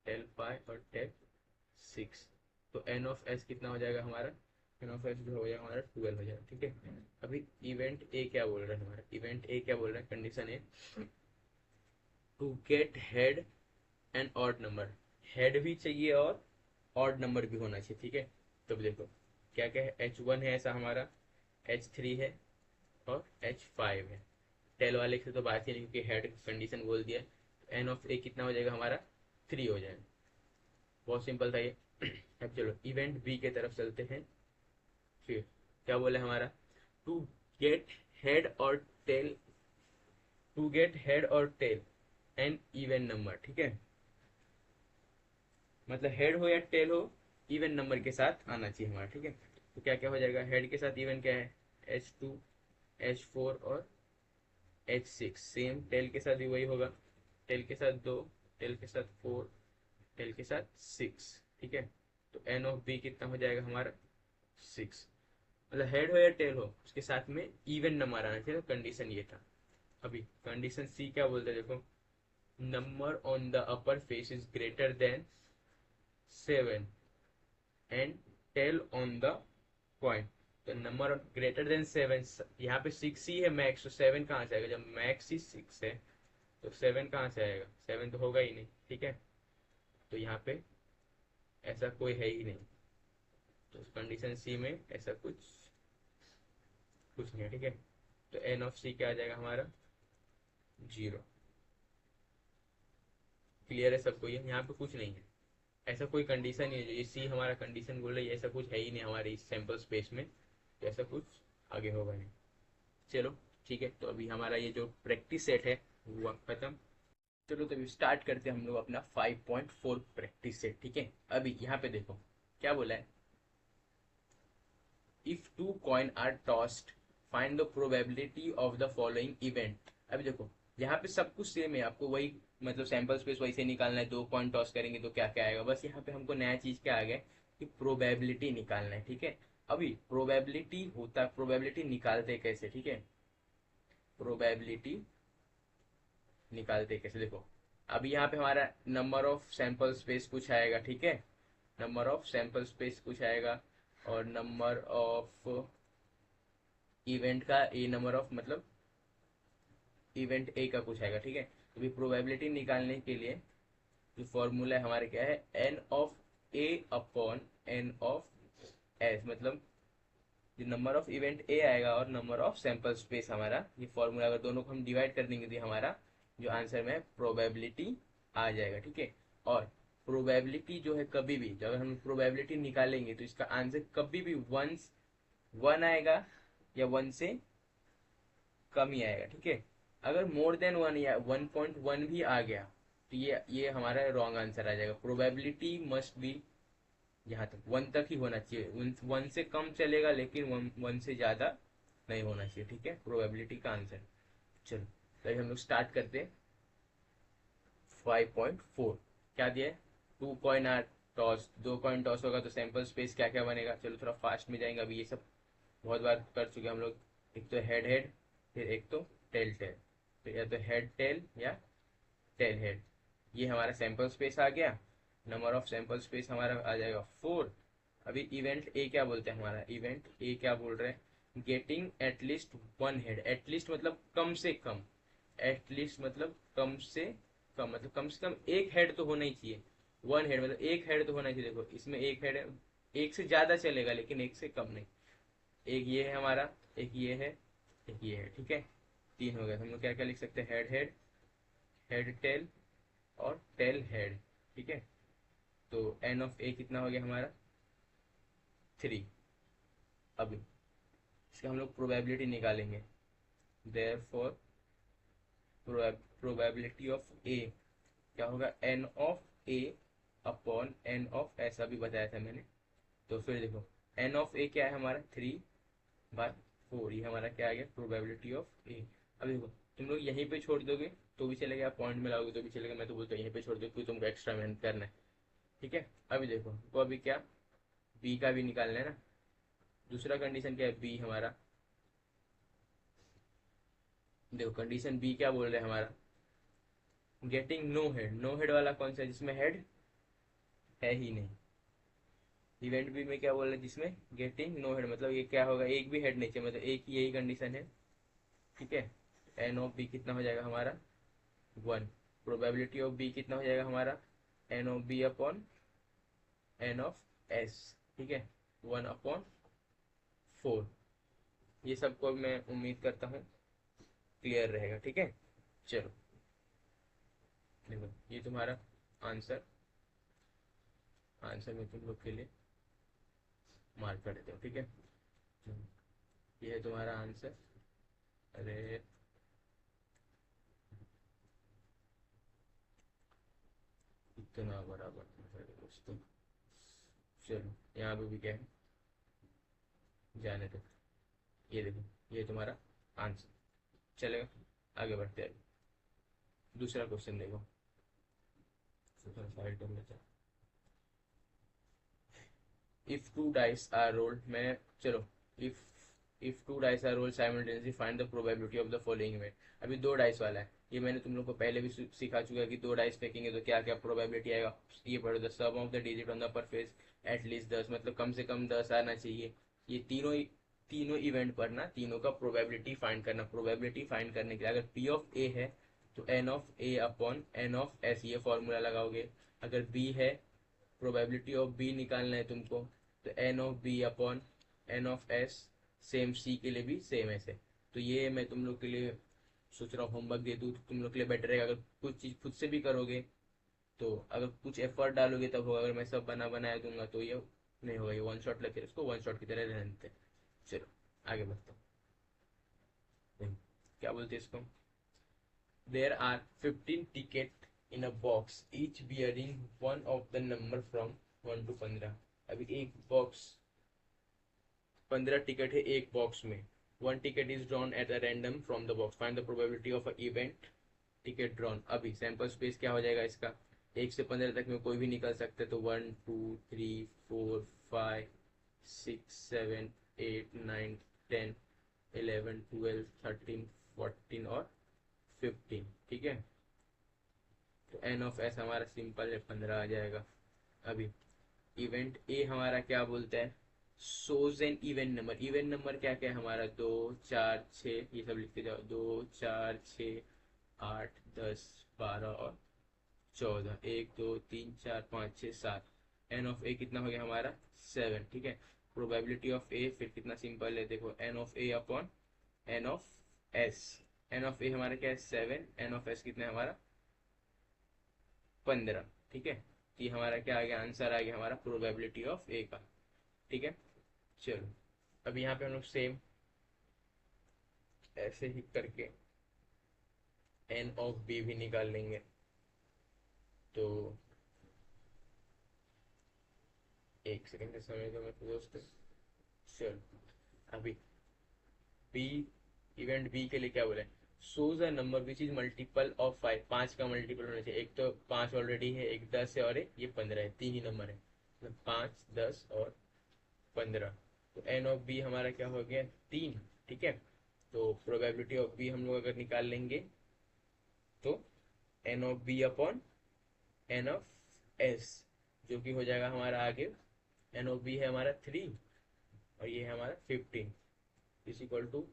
[SPEAKER 1] टेल 5 और टेल 6। तो एन ऑफ एस कितना हो जाएगा हमारा, एन ऑफ एस जो हो जाएगा हमारा 12 हो जाएगा। ठीक है, अभी इवेंट ए क्या बोल रहा है हमारा, इवेंट ए क्या बोल रहा है, condition A, to get head and odd number, head भी चाहिए और ऑड नंबर भी होना चाहिए। ठीक है, तो देखो क्या क्या है, H1 है ऐसा हमारा, H3 है और H5 है। टेल वाले से तो बात ही नहीं क्योंकि हेड कंडीशन बोल दिया। एन ऑफ ए कितना हो जाएगा हमारा, 3 हो जाएगा। बहुत सिंपल था ये। अब चलो इवेंट बी के तरफ चलते हैं। फिर क्या बोले हमारा, टू गेट हेड और टेल, टू गेट हेड और टेल एन इवन नंबर। ठीक है, मतलब हेड हो या टेल हो, इवन नंबर के साथ आना चाहिए हमारा। ठीक है, तो क्या क्या हो जाएगा, हेड के साथ इवन क्या है, H2, H4 और H6। सेम टेल के साथ भी वही होगा, टेल के साथ 2, टेल के साथ 4, टेल के साथ 6। ठीक है, तो एन ऑफ बी कितना हो जाएगा हमारा, 6। मतलब हेड हो या टेल हो उसके साथ में इवन नंबर आना चाहिए, तो कंडीशन ये था। अभी कंडीशन सी क्या बोलते हैं देखो, number on the upper face is greater than 7 and tell on the point. तो नंबर ग्रेटर देन 7, यहाँ पे 6 ही है मैक्स, तो 7 कहाँ से आएगा, जब मैक्स ही 6 है तो 7 कहाँ से आएगा, 7 तो होगा ही नहीं। ठीक है, तो यहाँ पे ऐसा कोई है ही नहीं, तो कंडीशन सी में ऐसा कुछ कुछ नहीं है। ठीक है, तो एन ऑफ सी क्या आ जाएगा हमारा, 0। क्लियर है सबको, ये यहाँ पे कुछ नहीं है, ऐसा कोई कंडीशन नहीं है जो ये सी हमारा कंडीशन बोल रही है, ऐसा कुछ है ही नहीं हमारे इस सैंपल स्पेस में, तो ऐसा कुछ आगे होगा नहीं। चलो ठीक है, तो अभी हमारा ये जो प्रैक्टिस सेट है वो खत्म। चलो तो अभी स्टार्ट करते हैं हम लोग अपना 5.4 प्रैक्टिस सेट। ठीक है, अभी यहाँ पे देखो क्या बोला है, if two coin are tossed find the probability of the following event. अभी देखो यहाँ पे सब कुछ सेम है, आपको वही मतलब सैंपल स्पेस वैसे निकालना है, 2 कॉइन टॉस करेंगे तो क्या क्या आएगा, बस यहाँ पे हमको नया चीज क्या आ गया कि प्रोबेबिलिटी निकालना है। ठीक है, अभी प्रोबेबिलिटी होता है, प्रोबेबिलिटी निकालते कैसे, ठीक है, प्रोबेबिलिटी निकालते कैसे देखो, अभी यहाँ पे हमारा नंबर ऑफ सैंपल स्पेस कुछ आएगा। ठीक है, नंबर ऑफ सैंपल स्पेस कुछ आएगा और नंबर ऑफ इवेंट का ए, नंबर ऑफ मतलब इवेंट ए का कुछ आएगा। ठीक है, तो भी प्रोबेबिलिटी निकालने के लिए जो फॉर्मूला है हमारे क्या है, N of A upon N of S, मतलब जो नंबर ऑफ इवेंट ए आएगा और नंबर ऑफ सैंपल स्पेस हमारा, ये फॉर्मूला अगर दोनों को हम डिवाइड कर देंगे तो हमारा जो आंसर में प्रोबेबिलिटी आ जाएगा। ठीक है, और प्रोबेबिलिटी जो है कभी भी, जब हम प्रोबेबिलिटी निकालेंगे तो इसका आंसर कभी भी 1 आएगा या 1 से कम ही आएगा। ठीक है, अगर मोर देन 1 या 1.1 भी आ गया तो ये हमारा रॉन्ग आंसर आ जाएगा। प्रोबेबिलिटी मस्ट बी यहाँ तक 1 तक ही होना चाहिए, 1 से कम चलेगा लेकिन 1 से ज्यादा नहीं होना चाहिए। ठीक है, प्रोबेबिलिटी का आंसर। चलो तो हम लोग स्टार्ट करते हैं 5.4। क्या दिया है, 2 coin are toss, 2 coin toss होगा तो सैंपल स्पेस क्या क्या बनेगा, चलो थोड़ा फास्ट में जाएंगे, अभी ये सब बहुत बार कर चुके हम लोग। एक तो हेड हेड, फिर एक तो टेल टेल, तो या तो हेड टेल या टेल हेड, ये हमारा सैंपल स्पेस आ गया। नंबर ऑफ सैंपल स्पेस हमारा आ जाएगा 4। अभी इवेंट ए क्या बोलते हैं, हमारा इवेंट ए क्या बोल रहे हैं, गेटिंग एटलीस्ट 1 हेड, एटलीस्ट मतलब कम से कम, एटलीस्ट मतलब कम से कम, मतलब कम से कम एक हेड तो होना ही चाहिए। 1 हेड मतलब एक हेड तो होना चाहिए। देखो इसमें एक हेड है, एक से ज्यादा चलेगा लेकिन एक से कम नहीं। एक ये है हमारा, एक ये है, एक ये है। ठीक है, 3 हो गए, हम लोग क्या क्या लिख सकते हैं, हेड हेड, हेड टेल और टेल हेड। ठीक है, तो एन ऑफ ए कितना हो गया हमारा, 3। अभी इसका हम लोग प्रोबेबिलिटी निकालेंगे, देयरफॉर प्रोबेबिलिटी ऑफ ए क्या होगा, n of A upon N of ऐसा भी बताया था मैंने। तो फिर देखो एन ऑफ ए क्या है हमारा, 3/4, ये हमारा क्या आ गया, प्रोबेबिलिटी ऑफ ए। अब देखो तुम लोग यहीं पे छोड़ दोगे तो भी चलेगा, पॉइंट में लाओगे तो भी चलेगा, मैं तो बोलता हूँ यहीं पे छोड़ दो क्योंकि तुमको एक्स्ट्रा मेहनत करना है। ठीक है, अभी देखो तो अभी क्या, बी का भी निकालना है ना, दूसरा कंडीशन क्या है, बी हमारा, देखो कंडीशन बी क्या बोल रहे हैं हमारा, getting no head. No head वाला कौन सा है, जिसमें हेड है ही नहीं। इवेंट बी में क्या बोल रहे हैं, जिसमें गेटिंग नो हेड, मतलब ये क्या होगा, एक भी हेड नहीं चाहिए, मतलब एक ही यही कंडीशन है, ठीक है। एन ऑफ बी कितना हो जाएगा हमारा, 1। प्रोबेबिलिटी ऑफ बी कितना हो जाएगा हमारा, n of B upon N of S, ठीक है, 1/4। ये सबको मैं उम्मीद करता हूँ क्लियर रहेगा, ठीक है। चलो देखो ये तुम्हारा आंसर, आंसर में तुम लोग के लिए मार्क कर देते हो, ठीक है। ये है तुम्हारा आंसर। अरे इतना बराबर दोस्तों। चलो यहाँ पे भी क्या है, जाने दो। ये देखो, ये तुम्हारा आंसर। चलेगा, आगे बढ़ते हैं। दूसरा क्वेश्चन देखो, साइड में if two dice are rolled, मैं चलो, if if two dice are rolled simultaneously find the probability of the following event. अभी दो डाइस वाला है, ये मैंने तुम लोग को पहले भी सिखा चुका है कि दो डाइस फेंकेंगे तो क्या क्या प्रोबेबिलिटी आएगा। ये पढ़ो, the sum of the digit on the upper face at least 10, मतलब कम से कम 10 आना चाहिए। ये तीनों इवेंट पर ना, तीनों का प्रोबेबिलिटी फाइंड करना। प्रोबेबिलिटी फाइंड करने के लिए अगर पी ऑफ ए है तो N of A upon N of S, ये फॉर्मूला लगाओगे। अगर बी है, प्रोबेबिलिटी ऑफ बी निकालना है तुमको, तो N of B upon N of S. Same C के लिए भी सेम ऐसे। तो ये मैं तुम लोग के लिए सोच रहा हूँ होमवर्क दे दूँ तो तुम लोग के लिए बेटर रहेगा। अगर कुछ चीज़ खुद से भी करोगे तो, अगर कुछ एफर्ट डालोगे तब होगा। अगर मैं सब बनाया दूंगा तो ये नहीं होगा, ये वन शॉट लेके इसको वन शॉट की तरह रहने देते। चलो आगे बढ़ते हैं। क्या बोलते हैं इसको, there are 15 ticket in a box each bearing one of the number from 1 to 15। अभी एक बॉक्स, 15 टिकट है एक बॉक्स में। One ticket is drawn at a random from the box, find the probability of a event ticket drawn. अभी sample space क्या हो जाएगा इसका, 1 से 15 तक में कोई भी निकल सकते, तो 1 2 3 4 5 6 7 8 9 10 11 12 13 14 और 15, ठीक है। तो एन ऑफ एस हमारा सिंपल है 15 आ जाएगा। अभी इवेंट ए हमारा क्या बोलता है, सोज an event number. Event number क्या क्या है हमारा, 2 4 6, ये सब लिखते जाओ, 2 4 6 8 10 12 और 14, 1 2 3 4 5 6 7। एन ऑफ ए कितना हो गया हमारा, 7, ठीक है। प्रोबेबिलिटी ऑफ ए फिर कितना सिंपल है, देखो N of A upon N of S. N of A हमारा क्या है, 7, एन ऑफ एस कितना है हमारा, 15, ठीक है। तो ये हमारा क्या आ गया, आंसर आ गया हमारा प्रोबेबिलिटी ऑफ ए का, ठीक है। चलो अब यहाँ पे हम लोग सेम ऐसे ही करके एन ऑफ बी भी निकाल लेंगे। तो एक सेकंड का समय दो मेरे दोस्त। चलो अभी बी, इवेंट बी के लिए क्या बोले, सोज a number which is multiple of 5। 5 का मल्टीपल होना चाहिए। एक तो 5 ऑलरेडी है, एक 10 है और एक ये 15 है, तीन ही नंबर है, मतलब 5 10 और 15। तो एन ऑफ बी हमारा क्या हो गया, 3, ठीक है। तो प्रोबेबिलिटी ऑफ बी हम लोग अगर निकाल लेंगे तो N of B upon N of S, जो कि हो जाएगा हमारा आगे, एन ऑफ बी है हमारा 3 और ये है हमारा 15 इज इक्वल टू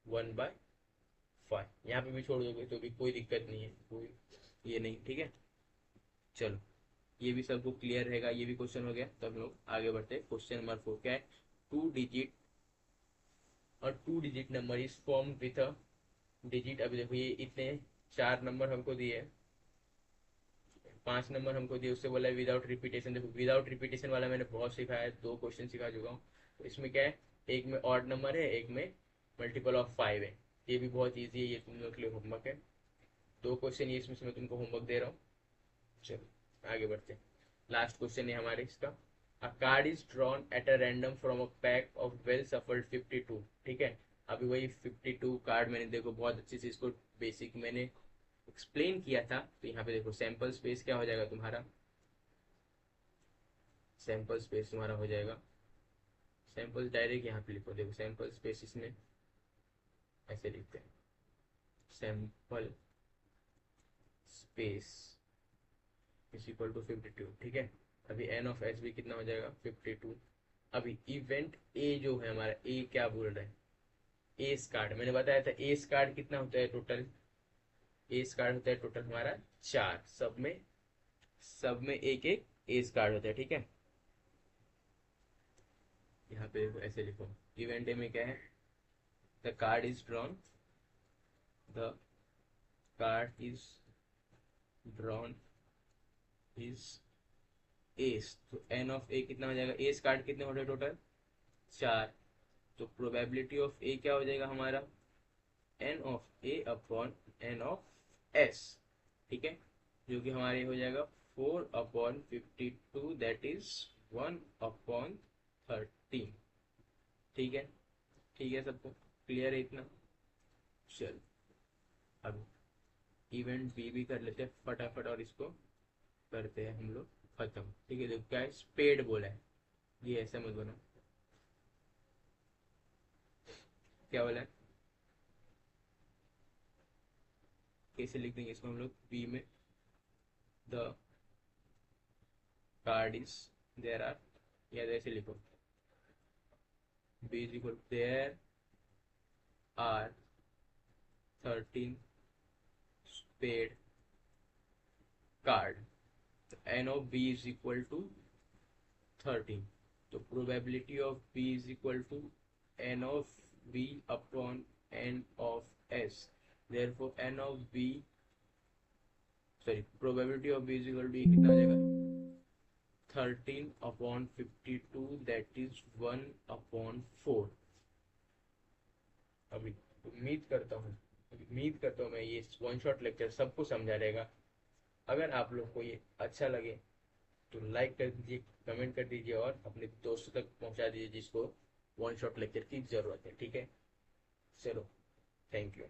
[SPEAKER 1] 1/5। यहाँ पे भी छोड़ दोगे तो भी कोई दिक्कत नहीं है, कोई ये नहीं, ठीक है। चलो ये भी सबको क्लियर रहेगा, ये भी क्वेश्चन हो गया। तो हम लोग आगे बढ़ते हैं। क्वेश्चन नंबर 4 क्या है, 2 डिजिट और 2 digit number is form with a digit. अभी देखो ये इतने 4 नंबर हमको दिए, 5 नंबर हमको दिए, उससे बोला है विदाउट रिपीटेशन। देखो विदाउट रिपीटेशन वाला मैंने बहुत सिखाया है, 2 क्वेश्चन सिखा चुका हूँ। तो इसमें क्या है, एक में ऑड नंबर है, एक में मल्टीपल ऑफ 5 है। ये भी बहुत ईजी है, ये तुम लोग के लिए होमवर्क है। 2 क्वेश्चन ये इसमें से मैं तुमको होमवर्क दे रहा हूँ। चलो आगे बढ़ते हैं। लास्ट क्वेश्चन है हमारे इसका, अ card is drawn at a random from a pack of well shuffled 52, ठीक है। अभी वही 52 कार्ड मैंने देखो बहुत अच्छे से इसको बेसिक मैंने एक्सप्लेन किया था। तो यहाँ पे देखो सैंपल स्पेस क्या हो जाएगा तुम्हारा, सैंपल स्पेस तुम्हारा हो जाएगा सैंपल डायरेक्ट यहाँ पे लिखो, देखो सैंपल स्पेसिस में ऐसे लिखते हैं, sample space is equal to 52, ठीक है। अभी एन ऑफ एच भी कितना हो जाएगा 52। अभी इवेंट ए जो है हमारा, ए क्या बोल रहा है, ए स्कार्ड, मैंने बताया था ए स्कार्ड कितना होता है टोटल, ए स्कार्ड होता है टोटल हमारा 4, सब में एक एक ए स्कार्ड होता है, ठीक है। यहाँ पे ऐसे लिखो, इवेंट ए में क्या है, the card is drawn, the card is drawn is S, तो एन ऑफ ए कितना हो जाएगा, एस कार्ड कितने हो रहे टोटल 4, तो प्रोबेबिलिटी ऑफ ए क्या हो जाएगा हमारा, n of A upon N of S, ठीक है, जो कि हमारे हो जाएगा 4/52, दैट इज 1/13, ठीक है। ठीक है, सबको क्लियर है इतना। चल अब इवेंट बी भी कर लेते हैं फटाफट और इसको करते हैं हम लोग खत्म, ठीक है। देखो क्या है, स्पेड बोला है, ये ऐसा मत बोलो, क्या बोला है, कैसे लिख देंगे इसको हम लोग, बी में the card is there are, या ऐसे लिखो, B is equal there are 13 spade card, तो N of B is equal to 13, तो probability of B is equal to N of B upon N of S, therefore N of B, sorry, probability of B is equal to कितना हो जाएगा 13/52, that is 1/4। अभी उम्मीद करता हूँ मैं ये वन शॉट लेक्चर सबको समझा रहेगा। अगर आप लोग को ये अच्छा लगे तो लाइक कर दीजिए, कमेंट कर दीजिए और अपने दोस्तों तक पहुंचा दीजिए जिसको वन शॉट लेक्चर की जरूरत है, ठीक है। चलो, थैंक यू।